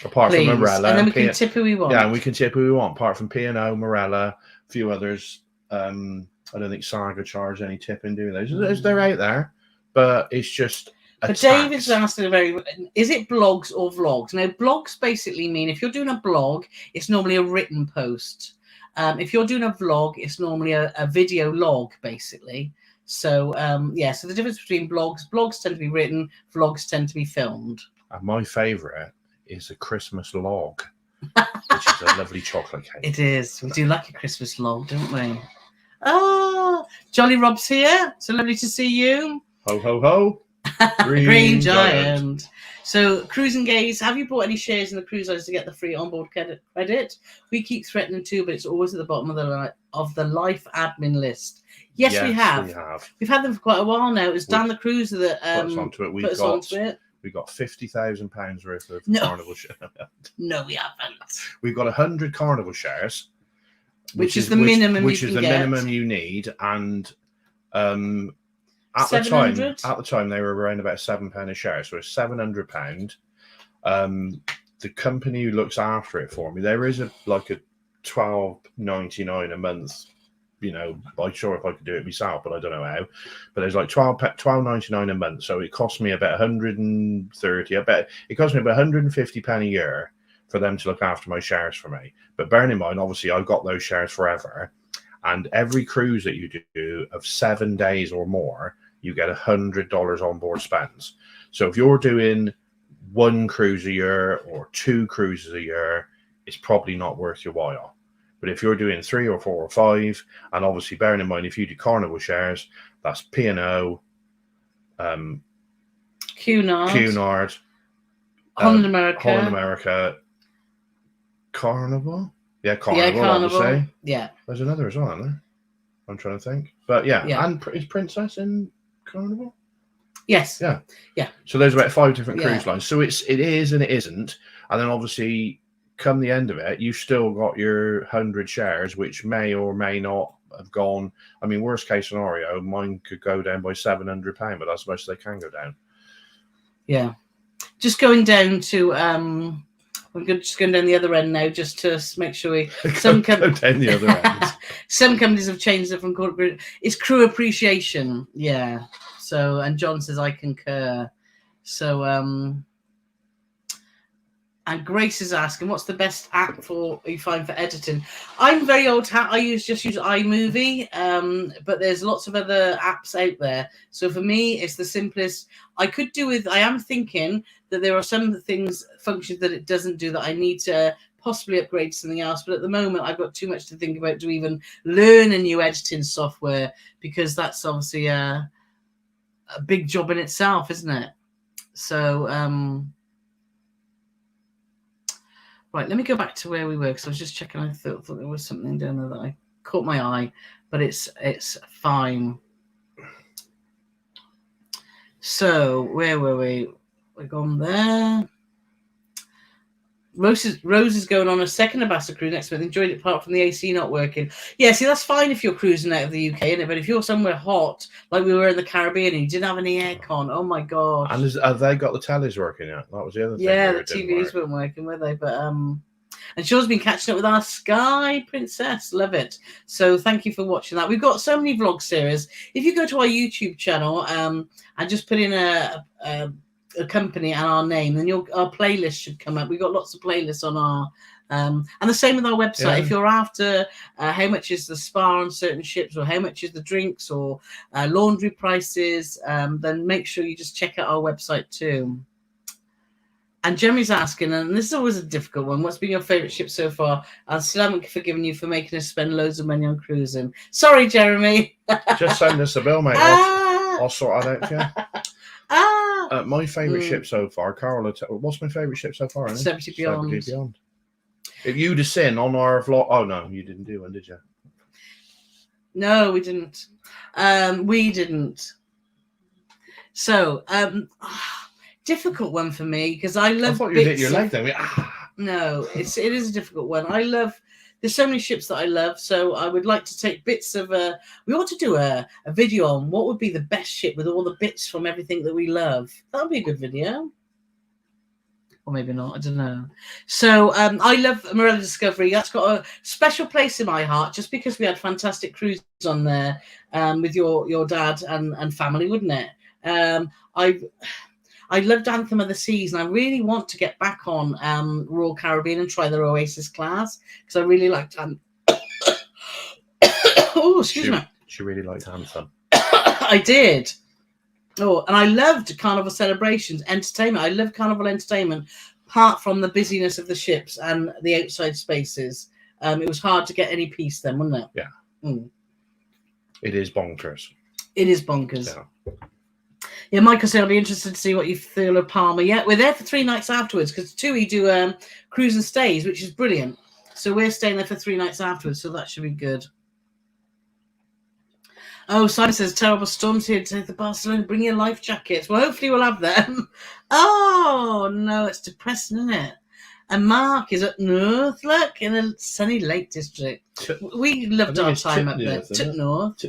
Apart from Marella. And then we can tip who we want. Yeah, we can tip who we want. Apart from P&O, Marella, a few others. I don't think Saga charge any tipping, do they? They're out there. But it's just... But David's asking is it blogs or vlogs? Now, blogs basically mean if you're doing a blog, it's normally a written post. If you're doing a vlog, it's normally a video log, basically. So, so the difference between blogs tend to be written, vlogs tend to be filmed. And my favourite is a Christmas log, which is a lovely chocolate cake. It is. We do like a Christmas log, don't we? Oh, Jolly Rob's here. So lovely to see you. Ho, ho, ho. Green Giant. So, Cruising Gaze, have you bought any shares in the cruise lines to get the free onboard credit? We keep threatening to, but it's always at the bottom of the life admin list. Yes, we have. We've had them for quite a while now. It was Dan the Cruiser that put us onto it. We've got £50,000 worth of Carnival shares. No, we haven't. We've got 100 Carnival shares, which is the minimum. Which is the minimum you need, and at the time they were around about £7 a share, so it's £700. The company who looks after it for me, there is a £12.99 a month. You know, I'm sure if I could do it myself, but I don't know how. But there's like £12.99 a month, so it costs me about 130. I bet it costs me about 150 pound a year for them to look after my shares for me. But bearing in mind, obviously, I've got those shares forever, and every cruise that you do of 7 days or more, you get $100 on board spends. So if you're doing one cruise a year or 2 cruises a year, it's probably not worth your while. But if you're doing 3 or 4 or 5, and obviously bearing in mind, if you do Carnival shares, that's P&O, Cunard, Holland America, Carnival. Yeah, Carnival. Obviously. Yeah. There's another as well, isn't there? I'm trying to think. But yeah. And is Princess in Carnival? Yes. Yeah. So there's about 5 different cruise lines. So it is and it isn't. And then obviously, come the end of it, you've still got your 100 shares, which may or may not have gone. I mean, worst case scenario, mine could go down by £700, but that's much they can go down. Yeah. Just going down to we're just going down the other end now, just to make sure we go down the other end. Some companies have changed it from corporate. It's crew appreciation. Yeah. So, and John says I concur. So and Grace is asking, what's the best app you find for editing? I'm very old hat. I just use iMovie, but there's lots of other apps out there. So for me, it's the simplest. I am thinking that there are some functions that it doesn't do that I need to possibly upgrade to something else. But at the moment, I've got too much to think about to even learn a new editing software, because that's obviously a big job in itself, isn't it? So, right, let me go back to where we were, because I was just checking. I thought there was something down there that I caught my eye, but it's fine. So where were we? We're gone there. Rose is going on a second Ambassador cruise next month. Enjoyed it apart from the AC not working. Yeah, see, that's fine if you're cruising out of the UK, isn't it? But if you're somewhere hot, like we were in the Caribbean, and you didn't have any aircon, oh my god! And have they got the tellies working yet? That was the other thing. Yeah, the TVs weren't working, were they? But And Sean's been catching up with our Sky Princess. Love it. So thank you for watching that. We've got so many vlog series. If you go to our YouTube channel and just put in a company and our name, then our playlist should come up. We've got lots of playlists on our and the same with our website. Yeah. If you're after how much is the spa on certain ships, or how much is the drinks, or laundry prices, then make sure you just check out our website too. And Jeremy's asking, and this is always a difficult one, what's been your favourite ship so far? I still haven't forgiven you for making us spend loads of money on cruising. Sorry, Jeremy. Just send us a bill, mate. I'll sort that out for you. My favourite ship so far, Carole, what's my favourite ship so far? Celebrity Beyond. If you'd have seen on our vlog, oh no, you didn't do one, did you? No, we didn't. We didn't. So, difficult one for me because I love. I thought you hit your leg then. No, it is a difficult one. There's so many ships that I love, so I would like to take bits of we ought to do a video on what would be the best ship with all the bits from everything that we love. That would be a good video. Or maybe not, I don't know. So I love Morella Discovery. That's got a special place in my heart just because we had fantastic cruises on there with your dad and family, wouldn't it? I loved Anthem of the Seas, and I really want to get back on Royal Caribbean and try their Oasis class because I really liked oh, excuse me. She really liked Anthem. I did. Oh, and I loved Carnival celebrations, entertainment. I love Carnival entertainment, apart from the busyness of the ships and the outside spaces. It was hard to get any peace then, wasn't it? Yeah. It is bonkers. It is bonkers. Yeah, Michael said, I'll be interested to see what you feel of Palma. Yeah, we're there for 3 nights afterwards because TUI do cruise and stays, which is brilliant. So we're staying there for 3 nights afterwards, so that should be good. Oh, Simon says, terrible storms here to the Barcelona. Bring your life jackets. Well, hopefully we'll have them. Oh, no, it's depressing, isn't it? And Mark is up north, look, in a sunny Lake District. We loved our time up there. Tip north.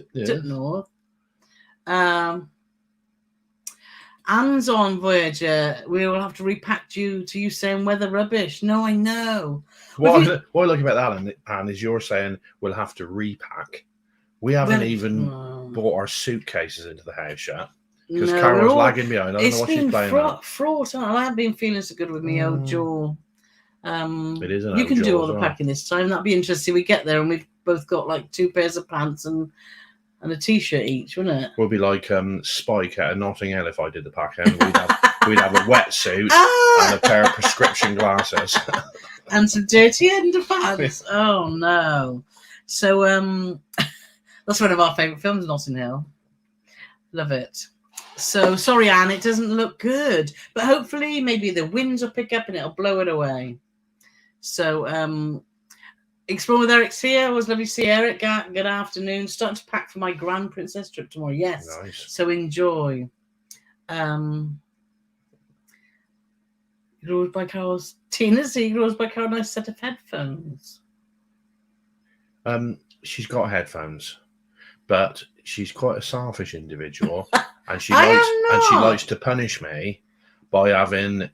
Anne's on Voyager. We will have to repack due to you saying weather rubbish. No, I know. What I like about that, Anne, is you're saying we'll have to repack. We haven't even brought our suitcases into the house yet because Carole's lagging behind. I don't know what she's playing at. Fraught. I haven't been feeling so good with me old jaw. It is you can do all the packing this time. That'd be interesting. We get there and we've both got like 2 pairs of pants and a t-shirt each, wouldn't it? We'll be like Spike at Notting Hill if I did the packing. We'd have a wetsuit and a pair of prescription glasses. And some dirty underpants. Oh, no. So, that's one of our favourite films, Notting Hill. Love it. So, sorry, Anne, it doesn't look good. But hopefully, maybe the winds will pick up and it'll blow it away. So, Explore with Eric's here. It was lovely to see Eric. Good afternoon. Starting to pack for my Grand Princess trip tomorrow. Yes. Nice. So, enjoy. Yours by Carol's Tina's. Yours by Carol. Nice set of headphones. She's got headphones, but she's quite a selfish individual, and she likes to punish me by having.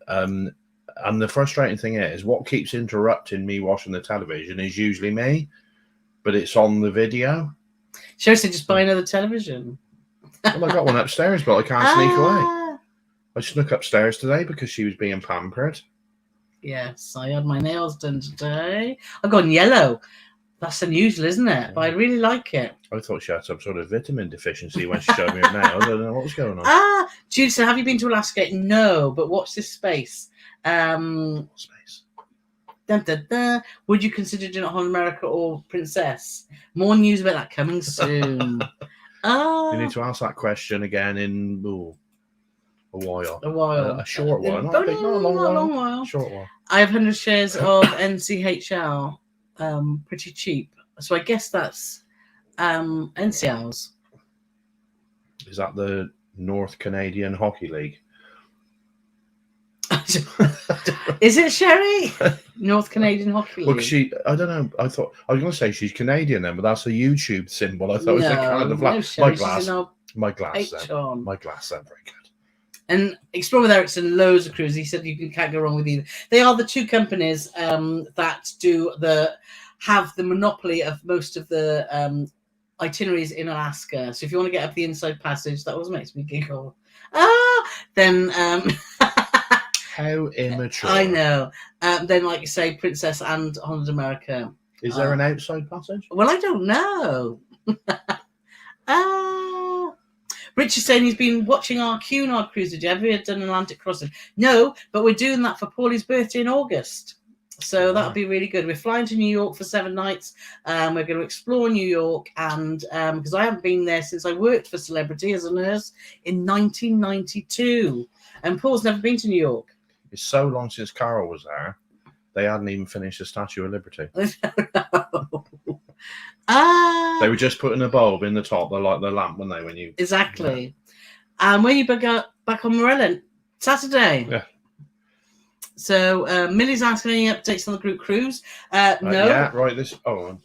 And the frustrating thing is, what keeps interrupting me watching the television is usually me, but it's on the video. She said, just buy another television. Well, I got one upstairs, but I can't sneak away. I snuck upstairs today because she was being pampered. Yes, I had my nails done today. I've gone yellow. That's unusual, isn't it? But I really like it. I thought she had some sort of vitamin deficiency when she showed me her nails. I don't know what was going on. Judy said, have you been to Alaska? No, but watch this space. Space. Dun, dun, dun. Would you consider doing it on America or Princess? More news about that coming soon. You need to ask that question again in a while. A short while. Not a long while. Short while. I have 100 shares of NCHL. Pretty cheap. So I guess that's NCLs. Is that the North Canadian Hockey League? Is it, Sherry? North Canadian Hockey League? Well, I don't know. I was going to say she's Canadian then, but that's a YouTube symbol. I thought it was the Canada flag. My glass. My glass. My glass. Very good. And Explore with Ericsson, loads of cruises. He said you can't go wrong with either. They are the two companies that have the monopoly of most of the itineraries in Alaska. So if you want to get up the Inside Passage, that always makes me giggle. Then how immature. I know. Then, like you say, Princess and Holland America. Is there an Outside Passage? Well, I don't know. Rich is saying he's been watching our Cunard cruise. Did you ever done an Atlantic crossing? No, but we're doing that for Paulie's birthday in August. So that'll be really good. We're flying to New York for 7 nights. We're going to explore New York. And because I haven't been there since I worked for Celebrity as a nurse in 1992. And Paul's never been to New York. It's so long since Carole was there. They hadn't even finished the Statue of Liberty. They were just putting a bulb in the top, the lamp, weren't they? When you exactly. And when you back on Morella Saturday. Yeah. So Millie's asking any updates on the group cruise. No. Yeah, right.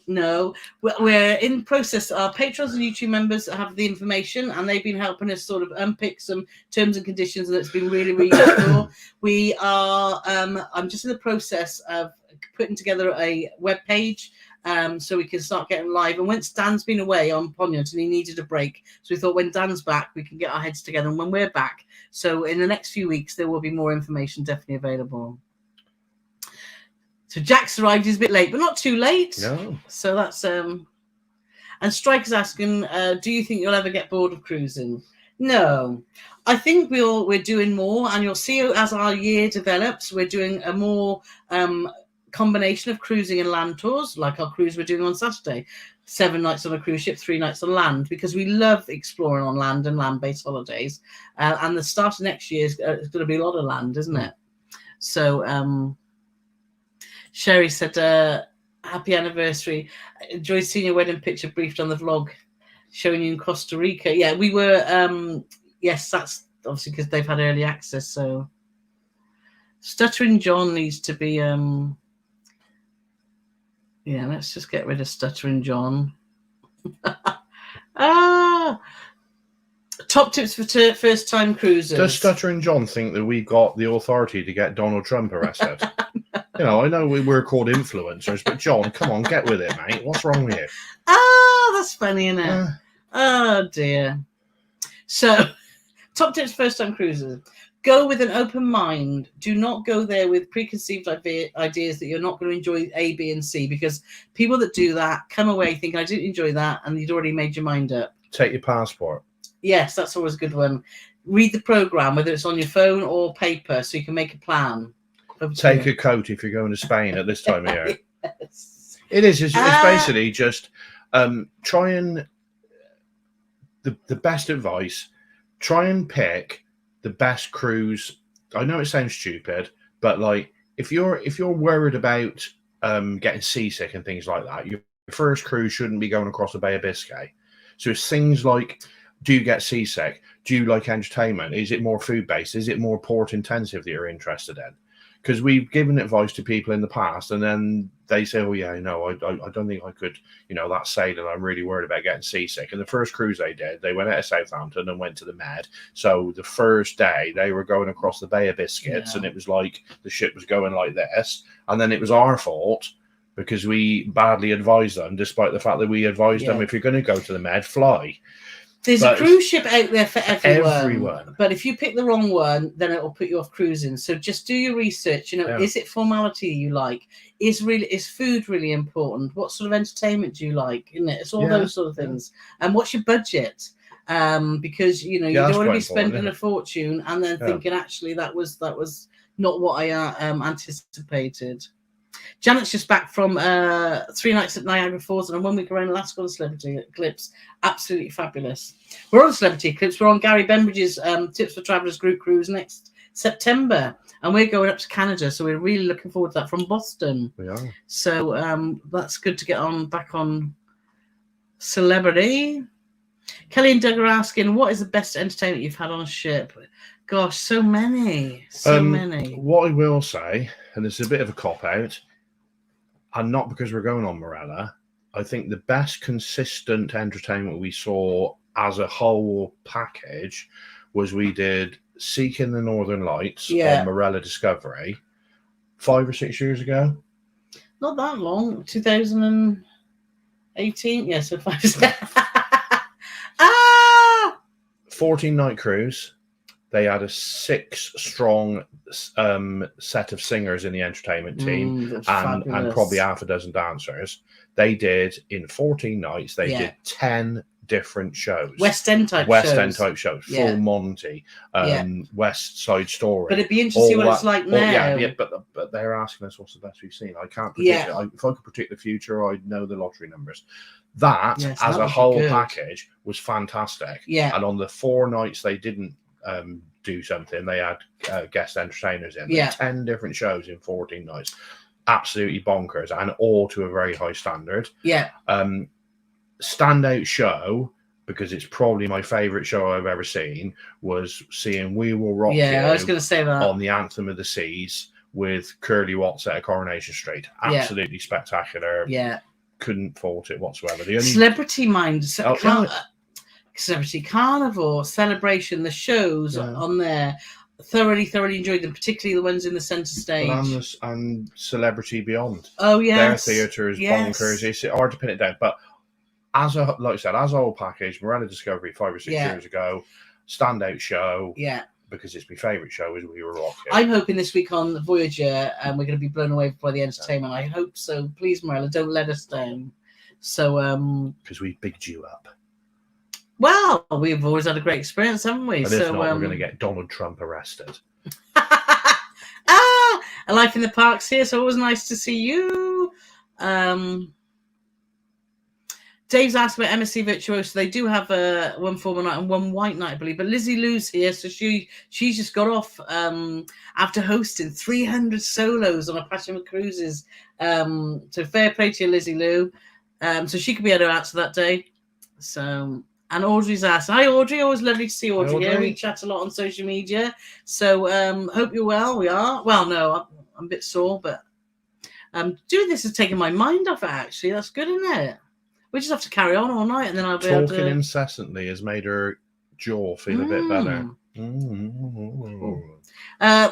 No, we're in process. Our patrons and YouTube members have the information, and they've been helping us sort of unpick some terms and conditions, and it's been really, really useful. We are. I'm just in the process of putting together a web page. So we can start getting live. And once Dan's been away on Poniard and he needed a break, so we thought when Dan's back, we can get our heads together. And when we're back, so in the next few weeks, there will be more information definitely available. So Jack's arrived. He's a bit late, but not too late. No. So that's And Striker's asking, do you think you'll ever get bored of cruising? No. I think we're doing more, and you'll see as our year develops, we're doing a more combination of cruising and land tours, like our cruise we're doing on Saturday. 7 nights on a cruise ship, 3 nights on land, because we love exploring on land and land-based holidays. And the start of next year is going to be a lot of land, isn't it? So Sherry said, happy anniversary. Enjoyed seeing your wedding picture briefed on the vlog showing you in Costa Rica. Yeah, we were, yes, that's obviously because they've had early access. So Stuttering John needs to be... Yeah, let's just get rid of Stuttering John. Top tips for first-time cruisers. Does Stuttering John think that we got the authority to get Donald Trump arrested? You know, I know we're called influencers, but John, come on, get with it, mate. What's wrong with you? That's funny, isn't it? Oh, dear. So, top tips for first-time cruisers. Go with an open mind. Do not go there with preconceived ideas that you're not going to enjoy A, B, and C, because people that do that come away thinking, I didn't enjoy that, and you'd already made your mind up. Take your passport. Yes, that's always a good one. Read the programme, whether it's on your phone or paper, so you can make a plan. Take a coat if you're going to Spain at this time of year. Yes. It is. It's basically just try and... The best advice, try and pick the best cruise. I know it sounds stupid, but like if you're worried about getting seasick and things like that, your first cruise shouldn't be going across the Bay of Biscay. So it's things like, do you get seasick? Do you like entertainment? Is it more food based? Is it more port intensive that you're interested in? Because we've given advice to people in the past, and then they say, "Oh yeah, no, I don't think I could. You know, that sailing, I'm really worried about getting seasick." And the first cruise they did, they went out of Southampton and went to the Med. So the first day they were going across the Bay of Biscuits, and it was like the ship was going like this, and then it was our fault because we badly advised them, despite the fact that we advised them, if you're going to go to the Med, fly. There's a cruise ship out there for everyone. But if you pick the wrong one, then it will put you off cruising. So just do your research. You know, is it formality you like? Is food really important? What sort of entertainment do you like? Isn't it? It's all those sort of things. And what's your budget? Because you know you don't want to be spending a fortune and then thinking actually that was not what I anticipated. Janet's just back from 3 nights at Niagara Falls and a 1 week around Alaska on Celebrity Eclipse. Absolutely fabulous. We're on Celebrity Eclipse. We're on Gary Bembridge's Tips for Travellers group cruise next September. And we're going up to Canada. So we're really looking forward to that from Boston. We are. So that's good to get back on Celebrity. Kelly and Doug are asking, what is the best entertainment you've had on a ship? Gosh, so many. So many. What I will say, and this is a bit of a cop-out, and not because we're going on Morella, I think the best consistent entertainment we saw as a whole package was we did Seeking the Northern Lights on Morella Discovery 5 or 6 years ago. Not that long. 2018. Yeah, so 5 years. 14-night cruise. They had a 6-strong set of singers in the entertainment team and probably half a dozen dancers. They did, in 14 nights, they did 10 different shows. West End type shows. Full Monty, West Side Story. But it'd be interesting to see what it's like now. But they're asking us what's the best we've seen. I can't predict it. If I could predict the future, I'd know the lottery numbers. That, as a whole package, was fantastic. Yeah. And on the 4 nights they didn't do something, they had guest entertainers in. 10 different shows in 14 nights. Absolutely bonkers, and all to a very high standard. Standout show, because it's probably my favourite show I've ever seen, was seeing We Will Rock You I was going to say that on the Anthem of the Seas with Curly Watts at Coronation Street. Absolutely spectacular. Couldn't fault it whatsoever. The only Celebrity Celebrity Carnival Celebration, the shows on there, thoroughly enjoyed them, particularly the ones in the centre stage. And Celebrity Beyond. Oh yes, their theatre is bonkers. It's hard to pin it down, but as a whole package, Morella Discovery 5 or 6 years ago, standout show. Because it's my favourite show is We Were Rock You. I'm hoping this week on Voyager, and we're going to be blown away by the entertainment. I hope so. Please, Morella, don't let us down. So, because we bigged you up. Well, we've always had a great experience, haven't we? And if not, we're going to get Donald Trump arrested. A Life in the Park's here, so it was nice to see you. Dave's asked about MSC Virtuoso. They do have one formal night and one white night, I believe. But Lizzie Lou's here, so she's just got off after hosting 300 solos on a Passion of Cruises. So fair play to you, Lizzie Lou. So she could be able to answer that day. So, and Audrey's asked, hi Audrey, always lovely to see Audrey here. We chat a lot on social media. So hope you're well. We are. Well, no, I'm a bit sore, but doing this has taken my mind off it, actually. That's good, isn't it? We just have to carry on all night, and then I'll be able to... Talking incessantly has made her jaw feel a bit better.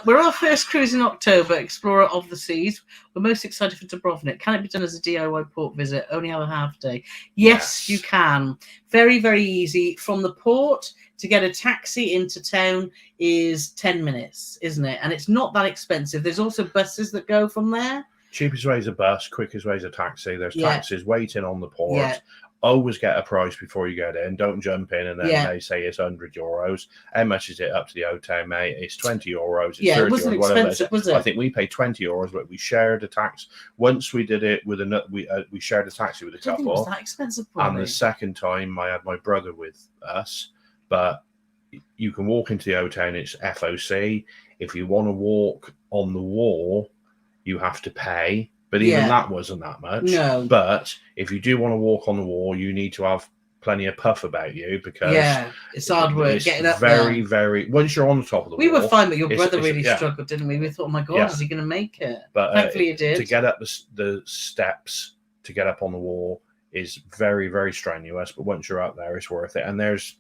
We're our first cruise in October, Explorer of the Seas. We're most excited for Dubrovnik. Can it be done as a DIY port visit? Only have a half day. Yes, you can. Very, very easy. From the port to get a taxi into town is 10 minutes, isn't it? And it's not that expensive. There's also buses that go from there. Cheapest way is a bus, quickest way is a taxi. There's taxis waiting on the port. Always get a price before you get in. Don't jump in and then they say it's €100. How much is it up to the hotel, mate? It's €20. It's 30 it wasn't expensive, was it? I think we paid €20, but we shared a tax. Once we did it with another, we shared a taxi with a couple. It was that expensive, and the second time, I had my brother with us. But you can walk into the hotel and it's FOC. If you want to walk on the wall, you have to pay, but even that wasn't that much. No. But if you do want to walk on the wall, you need to have plenty of puff about you because it's hard work getting up very, very. Once you're on the top of the wall, we were fine, but your brother really struggled, didn't we? We thought, oh my God, is he going to make it? But thankfully, he did. To get up the steps to get up on the wall is very, very strenuous. But once you're up there, it's worth it. And there's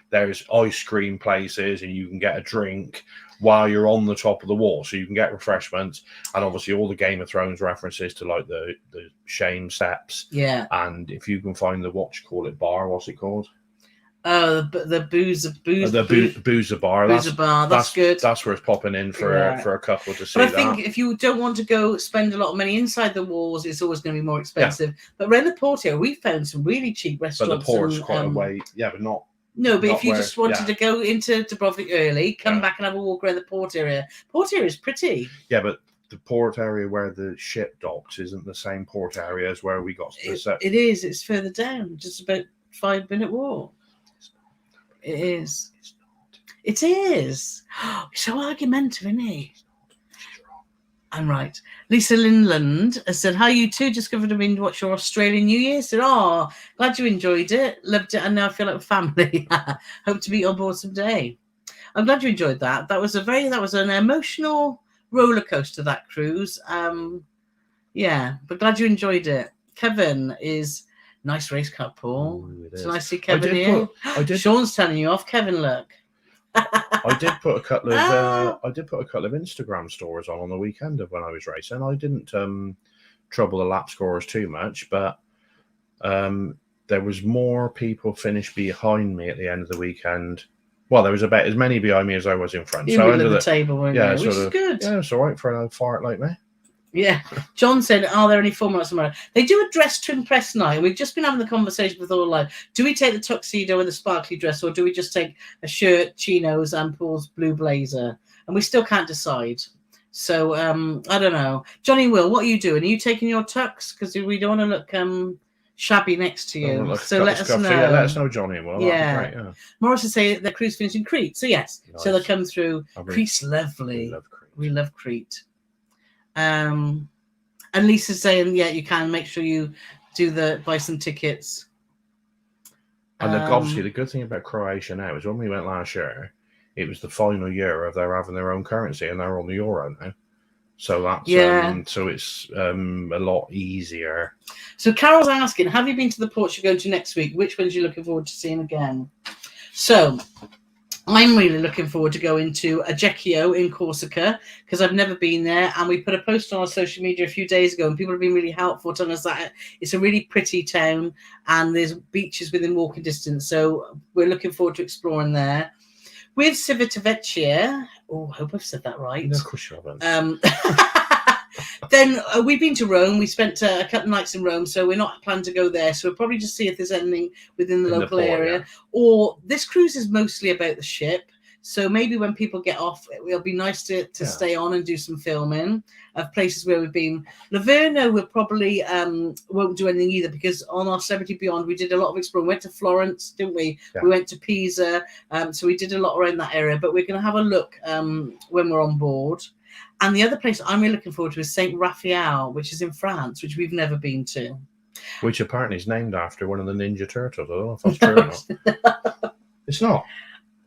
there's ice cream places, and you can get a drink while you're on the top of the wall, so you can get refreshments, and obviously all the Game of Thrones references to like the shame steps. And if you can find the bar, what's it called? The boozer bar. That's good. That's where it's popping in for a couple to see. But I think if you don't want to go spend a lot of money inside the walls, it's always going to be more expensive. But around the port here, we found some really cheap restaurants. But the port's quite a way. But not. No, but if you just wanted to go into Dubrovnik early, come back and have a walk around the port area. Port area is pretty. Yeah, but the port area where the ship docks isn't the same port area as where we got to. It is. It's further down, just about 5-minute walk. It is. It is. So argumentative, isn't he? I'm right. Lisa Linland has said, hi, you two. Discovered I mean, what's your Australian New Year? Said, glad you enjoyed it. Loved it. And now I feel like family. Hope to be on board someday. I'm glad you enjoyed that. That was an emotional roller coaster, that cruise. But glad you enjoyed it. Kevin is Nice race car, Paul. Ooh, it's nice to see Kevin here. Sean's telling you off, Kevin. Look. I did put a couple of Instagram stories on the weekend of when I was racing. I didn't trouble the lap scorers too much, but there was more people finished behind me at the end of the weekend. Well, there was about as many behind me as I was in front. You were at the table, weren't you? Which is good. Yeah, it's all right for an old fart like me. Yeah. John said, are there any formats tomorrow? They do a dress to impress night. We've just been having the conversation with all live. Do we take the tuxedo with the sparkly dress, or do we just take a shirt, chinos, and Paul's blue blazer? And we still can't decide. So, I don't know. Johnny Will, what are you doing? Are you taking your tux? Because we don't want to look shabby next to you. So let us know. Yeah, let us know, Johnny Will. Yeah. That'd be great, yeah. Morrison say their cruise finished in Crete. So, yes. Nice. So they'll come through. Crete's lovely. We love Crete. And Lisa's saying, yeah, you can make sure you buy some tickets. And obviously the good thing about Croatia now is when we went last year, it was the final year of their having their own currency, and they're on the euro now. So that's so it's a lot easier. So Carole's asking, have you been to the port you're going to next week? Which ones are you looking forward to seeing again? So I'm really looking forward to going to Ajaccio in Corsica because I've never been there, and we put a post on our social media a few days ago, and people have been really helpful telling us that it's a really pretty town and there's beaches within walking distance. So we're looking forward to exploring there. With Civitavecchia, I hope I've said that right. No, of course you haven't. Then we've been to Rome. We spent a couple of nights in Rome, so we're not planning to go there. So we'll probably just see if there's anything within the local area. Yeah. Or this cruise is mostly about the ship. So maybe when people get off, it'll be nice to stay on and do some filming of places where we've been. Livorno will probably won't do anything either, because on our Celebrity Beyond, we did a lot of exploring. We went to Florence, didn't we? Yeah. We went to Pisa. So we did a lot around that area. But we're going to have a look when we're on board. And the other place I'm really looking forward to is Saint Raphael, which is in France, which we've never been to. Which apparently is named after one of the Ninja Turtles. I don't know if that's true or not. It's not.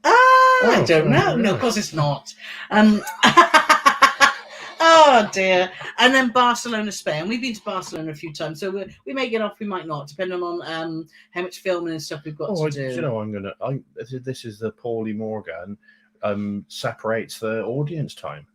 I don't know. No, of course it's not. Oh dear. And then Barcelona, Spain. We've been to Barcelona a few times, so we may get off, we might not, depending on how much filming and stuff we've got to do. You know, this is the Paulie Morgan separates the audience time.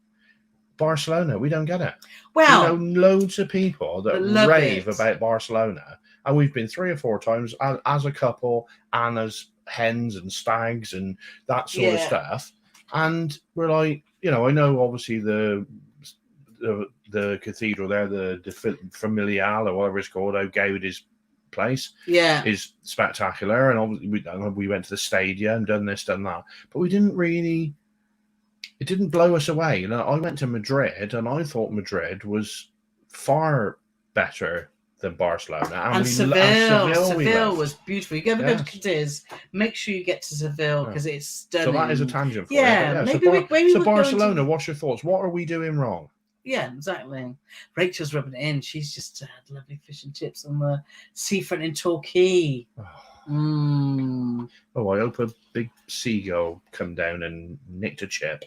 Barcelona, we don't get it. Well, loads of people that rave about Barcelona, and we've been 3 or 4 times as a couple and as hens and stags and that sort of stuff. And we're like, I know obviously the cathedral there, the Familial or whatever it's called, O'Gaudy's place, is spectacular. And obviously we went to the stadium and done this, done that, but we didn't really. It didn't blow us away. I went to Madrid, and I thought Madrid was far better than Barcelona. And Seville was beautiful. You ever go to Cadiz, make sure you get to Seville because it's stunning. So that is a tangent for So Barcelona, what's your thoughts? What are we doing wrong? Yeah, exactly. Rachel's rubbing it in. She's just had lovely fish and chips on the seafront in Torquay. Oh, I hope a big seagull come down and nicked a chip.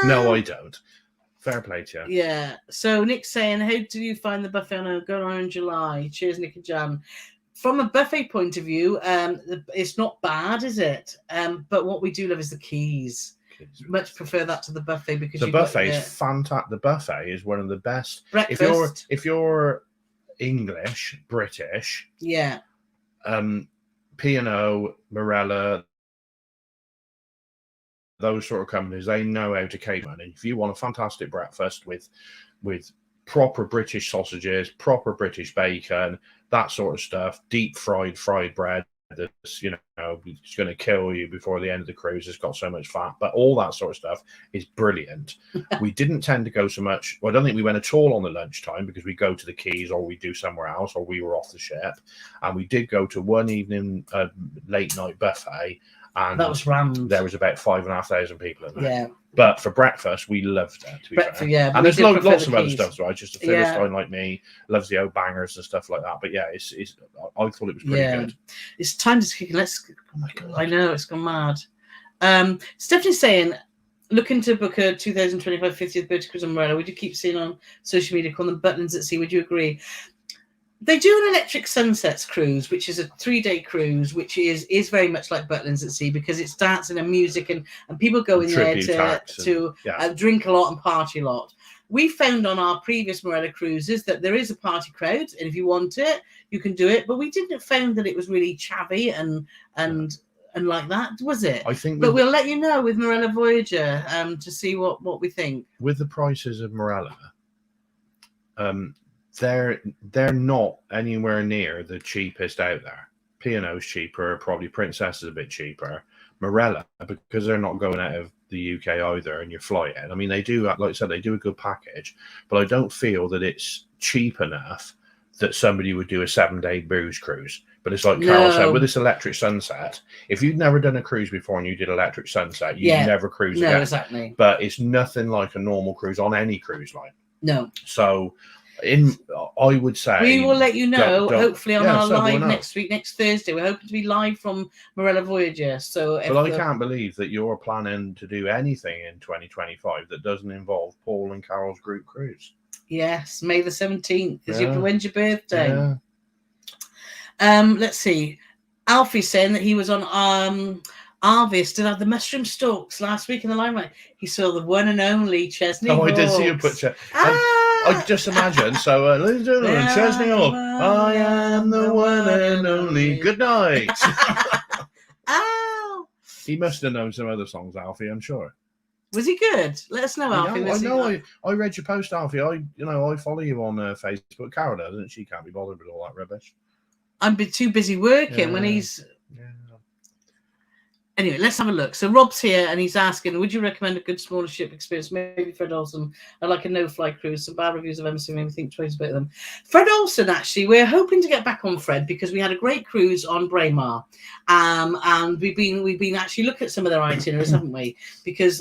No, I don't. Fair play to you. Yeah. So Nick's saying, how do you find the buffet going on in July? Cheers, Nick and Jan. From a buffet point of view, it's not bad, is it? But what we do love is the Keys. Much prefer that to the buffet because the buffet is fantastic. The buffet is one of the best. Breakfast. If you're English, British, P&O, Morella, those sort of companies, they know how to cater. And if you want a fantastic breakfast with proper British sausages, proper British bacon, that sort of stuff, deep fried bread that's it's going to kill you before the end of the cruise. It's got so much fat, but all that sort of stuff is brilliant. We didn't tend to go so much. Well, I don't think we went at all on the lunchtime because we go to the Keys or we do somewhere else or we were off the ship. And we did go to one evening late night buffet, and that was rammed. There was about 5,500 people in there. Yeah. But for breakfast, we loved it. To be fair. Yeah, and there's lots of other stuff, right? Just a Philistine like me loves the old bangers and stuff like that. But yeah, I thought it was pretty good. It's time to kick. Oh my God. I know, it's gone mad. Stephanie's saying, looking to book a 2025 50th British Cruise umbrella. We do keep seeing on social media calling them butlins at sea. Would you agree? They do an electric sunsets cruise, which is a 3-day cruise, which is very much like Butlins at Sea, because it's dancing and music, and people go in there to drink a lot and party a lot. We found on our previous Morella cruises that there is a party crowd, and if you want it, you can do it. But we didn't found that it was really chavvy and like that, was it? I think, but we'll let you know with Morella Voyager to see what we think. With the prices of Morella, they're not anywhere near the cheapest out there. P&O's cheaper, probably Princess is a bit cheaper. Morella, because they're not going out of the UK either, and you're flying. I mean, they do, like I said, they do a good package, but I don't feel that it's cheap enough that somebody would do a 7-day booze cruise. But it's like Carole said, with this electric sunset, if you'd never done a cruise before and you did electric sunset, you'd never cruise again. Exactly. But it's nothing like a normal cruise on any cruise line. No. So I would say we will let you know hopefully on our live next week, next Thursday. We're hoping to be live from Morella Voyager. But I can't believe that you're planning to do anything in 2025 that doesn't involve Paul and Carole's group cruise. Yes, May the 17th. When's your birthday? Let's see. Alfie saying that he was on Arvis did have the mushroom stalks last week in the limelight. He saw the one and only Chesney Hawkes. I did see a picture. I just imagine. So, ladies and gentlemen, Chesney Hawkes. I am the one and only. Good night. Oh. He must have known some other songs, Alfie, I'm sure. Was he good? Let us know, Alfie. I read your post, Alfie. I follow you on Facebook. Carole doesn't. She can't be bothered with all that rubbish. I'm too busy working when he's. Yeah. Anyway, let's have a look. So Rob's here and he's asking, would you recommend a good smaller ship experience? Maybe Fred Olsen. I like a no-fly cruise. Some bad reviews of Emerson made me think twice about them. Fred Olsen, actually, we're hoping to get back on Fred because we had a great cruise on Braemar. And we've been actually looking at some of their itineraries, haven't we? Because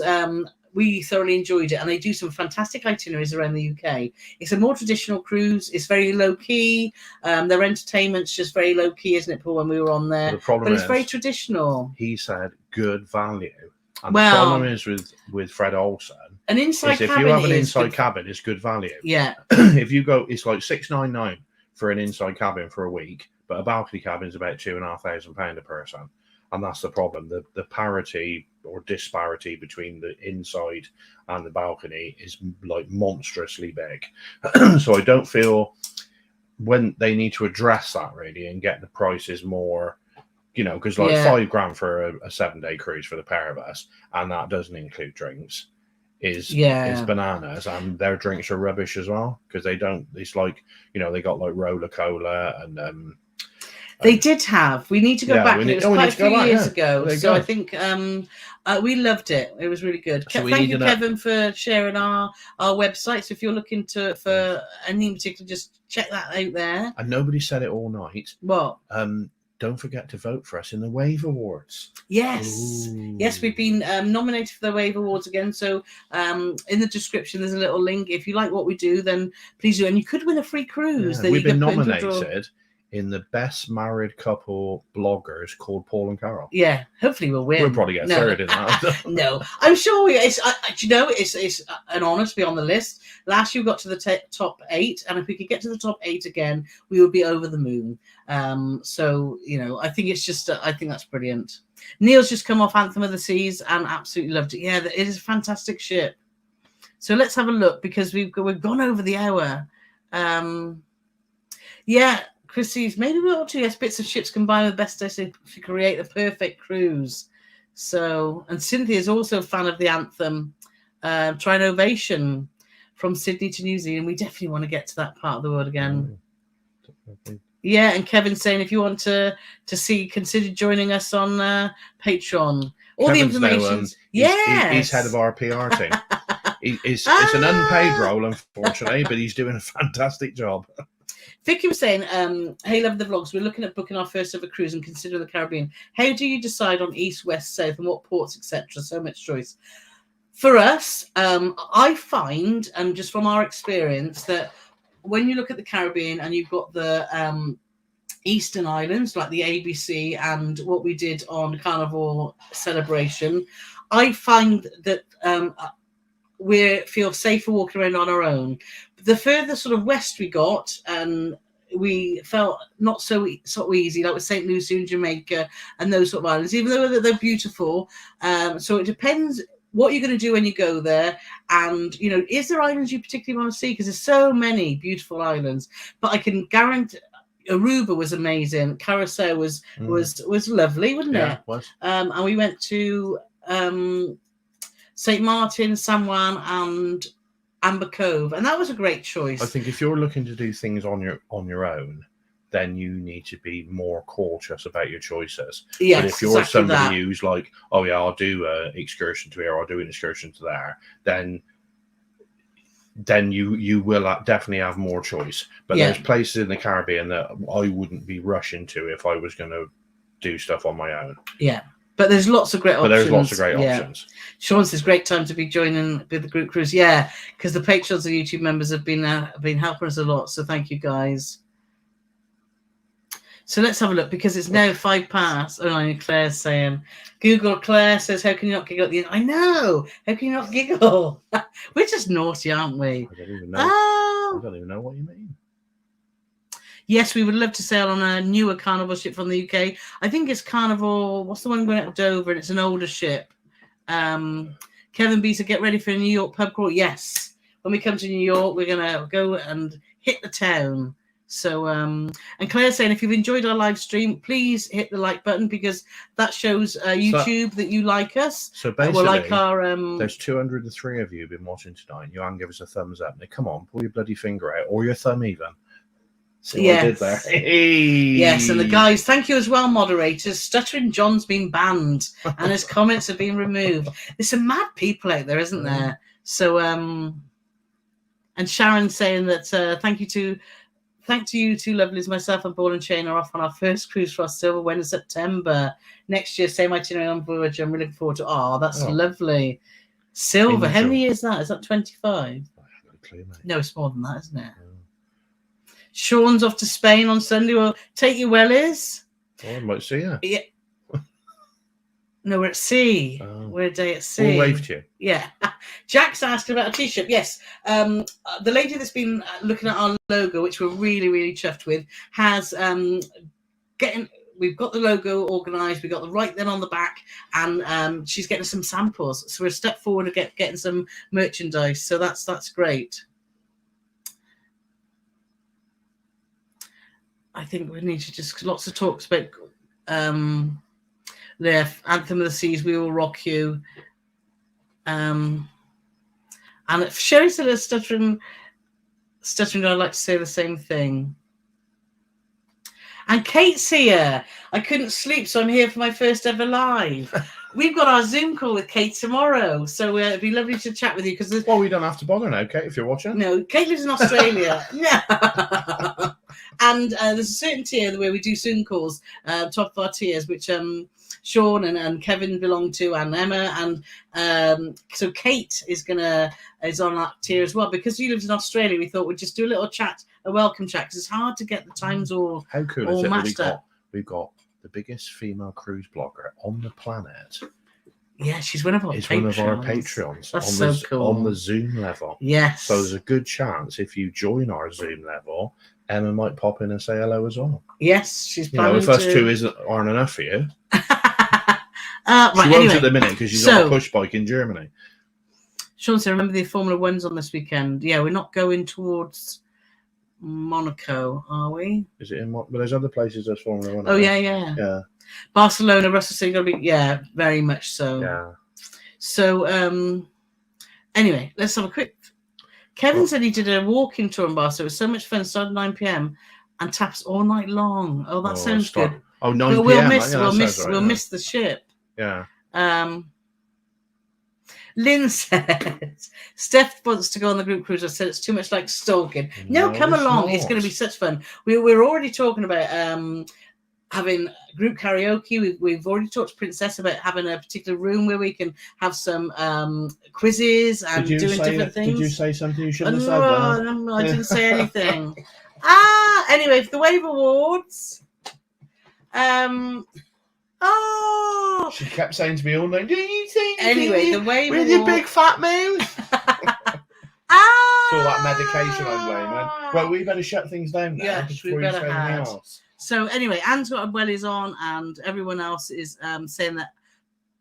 we thoroughly enjoyed it, and they do some fantastic itineraries around the UK. It's a more traditional cruise. It's very low key. Their entertainment's just very low key, isn't it, Paul? When we were on there, but it's very traditional. He said good value, and the problem is with Fred Olsen. An inside cabin. If you have an inside cabin, it's good value. Yeah. If you go, it's like $699 for an inside cabin for a week, but a balcony cabin is about £2,500 a person. And that's the problem. The parity or disparity between the inside and the balcony is like monstrously big. So I don't feel when they need to address that really and get the prices more, because like $5,000 for a 7-day cruise for the pair of us, and that doesn't include drinks, is bananas. And their drinks are rubbish as well because they don't. It's like they got like Roller Cola and. They did have. We need to go back. It was quite a few years ago. So I think we loved it. It was really good. So thank you, Kevin, for sharing our website. So if you're looking for anything particular, just check that out there. And nobody said it all night. What? Don't forget to vote for us in the Wave Awards. Yes. Ooh. Yes, we've been nominated for the Wave Awards again. So in the description, there's a little link. If you like what we do, then please do. And you could win a free cruise. Yeah, we've been nominated in the best married couple bloggers called Paul and Carole. Yeah, hopefully we'll win. We'll probably get third in that. No, I'm sure it's an honour to be on the list. Last year we got to the top 8, and if we could get to the top 8 again, we would be over the moon. So I think it's just I think that's brilliant. Neil's just come off Anthem of the Seas and absolutely loved it. Yeah, it is a fantastic ship. So let's have a look because we've gone over the hour. Yeah. Chrissy's maybe we ought to. Yes, bits of ships combined with best to create the perfect cruise. So, and Cynthia's also a fan of the Anthem. Try an ovation from Sydney to New Zealand. We definitely want to get to that part of the world again. Yeah, and Kevin's saying if you want to see, consider joining us on Patreon. All Kevin's the information. He's head of our PR team. It's an unpaid role, unfortunately, but he's doing a fantastic job. Vicky was saying, hey, love the vlogs. We're looking at booking our first ever cruise and considering the Caribbean. How do you decide on east, west, south, and what ports, etc.? So much choice. For us, I find, and just from our experience, that when you look at the Caribbean and you've got the Eastern Islands, like the ABC and what we did on Carnival Celebration, I find that we feel safer walking around on our own. The further sort of west we got, we felt not so easy, like with St. Lucie in Jamaica and those sort of islands, even though they're beautiful. So it depends what you're going to do when you go there, and is there islands you particularly want to see, because there's so many beautiful islands. But I can guarantee Aruba was amazing. Carole was lovely, wasn't it? Was. And we went to St. Martin, San Juan, and Amber Cove, and that was a great choice. I think if you're looking to do things on your own, then you need to be more cautious about your choices. Yes, but if you're exactly somebody who's like, oh yeah, I'll do an excursion to here, I'll do an excursion to there, then you will definitely have more choice. But there's places in the Caribbean that I wouldn't be rushing to if I was going to do stuff on my own. Yeah. But there's lots of great options. But there's lots of great options. Sean says, great time to be joining with the group cruise. Yeah, because the patrons and YouTube members have been helping us a lot. So thank you, guys. So let's have a look, because it's now 5 past. Oh, no, Claire's saying, Claire says, how can you not giggle at the end? I know. How can you not giggle? We're just naughty, aren't we? I don't even know. I don't even know what you mean. Yes, we would love to sail on a newer Carnival ship from the UK. I think it's Carnival. What's the one going out of Dover? And it's an older ship. Kevin B said, get ready for a New York pub crawl. Yes. When we come to New York, we're going to go and hit the town. So, and Claire's saying, if you've enjoyed our live stream, please hit the like button, because that shows YouTube that you like us. So basically, like our, there's 203 of you who've been watching tonight. You haven't given us a thumbs up. Now, come on, pull your bloody finger out, or your thumb even. See what I did there? Yes, and the guys, thank you as well, moderators. Stuttering John's been banned and his comments have been removed. There's some mad people out there, isn't there? So, and Sharon's saying that thank you to you two lovelies. Myself and Ball and Chain are off on our first cruise for our silver when in September. Next year, same itinerary on Voyage. I'm really looking forward to. Oh, that's lovely. Silver. How many years is that? Is that 25? I haven't a clue, mate. No, it's more than that, isn't it? Sean's off to Spain on Sunday. Well, take you wellies. Oh, I might see you. Yeah. No, we're at sea. Oh. We're a day at sea. We'll wave to you. Yeah. Jack's asking about a T-shirt. Yes. The lady that's been looking at our logo, which we're really, really chuffed with, has we've got the logo organised. We've got the right then on the back, and she's getting some samples. So we're a step forward to getting some merchandise. So that's great. I think we need to just lots of talks about the Anthem of the Seas, We Will Rock You. And if Sherry said a stuttering, I'd like to say the same thing. And Kate's here. I couldn't sleep, so I'm here for my first ever live. We've got our Zoom call with Kate tomorrow, so it'd be lovely to chat with you. Well, we don't have to bother now, Kate, if you're watching. No, Kate lives in Australia. Yeah. And there's a certain tier where we do Zoom calls, top of our tiers, which Sean and Kevin belong to, and Emma, and so Kate is on that tier as well. Because she lives in Australia, we thought we'd just do a little chat, a welcome chat, because it's hard to get the times all How cool is it matched that up. we've got the biggest female cruise blogger on the planet. Yeah, she's one of our It's Patreons. one of our Patreons. That's on so cool. On the Zoom level. Yes. So there's a good chance if you join our Zoom level, Emma might pop in and say hello as well. Yes, she's planning if us two aren't enough for you. Right, she won't anyway, at the minute because she's on a push bike in Germany. Sean said, remember the Formula One's on this weekend? Yeah, we're not going towards Monaco, are we? Is it in what? But there's other places there's Formula One. Oh, yeah. Barcelona, Russell City, going to be, very much so. Yeah. So, anyway, let's have a quick. Kevin said he did a walking tour in Barcelona. It was so much fun. Started 9 p.m. and taps all night long. Oh, that sounds good. Oh, 9 p.m. We'll miss the ship. Yeah. Lynn says Steph wants to go on the group cruise. I said it's too much like stalking. No, come along. It's going to be such fun. We're already talking about having group karaoke. We've already talked to Princess about having a particular room where we can have some quizzes and doing different things. Did you say something you shouldn't have said? No, I didn't say anything. Anyway, for the Wave Awards. She kept saying to me all night, do you think anyway, the Wave with Awards... your big fat mouth? So that medication I'm blaming. Well, we better shut things down now. Yes, we better have. So anyway, Anne's got her wellies on, and everyone else is saying that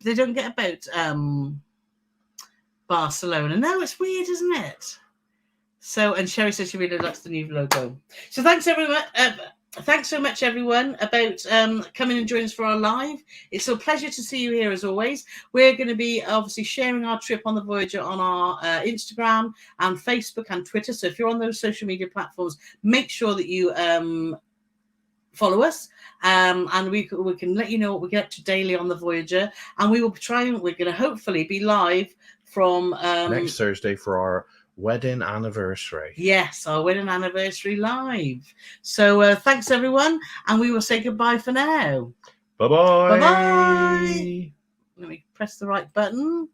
they don't get about Barcelona. No, it's weird, isn't it? So, and Sherry says she really likes the new logo. So thanks everyone. Thanks so much, everyone, about coming and joining us for our live. It's a pleasure to see you here, as always. We're going to be obviously sharing our trip on the Voyager on our Instagram and Facebook and Twitter. So if you're on those social media platforms, make sure that you follow us. And we can let you know what we get up to daily on the Voyager. And we will we're going to hopefully be live from next Thursday for our wedding anniversary. Yes, our wedding anniversary live. So thanks everyone, and we will say goodbye for now. Bye-bye. Bye-bye. Let me press the right button.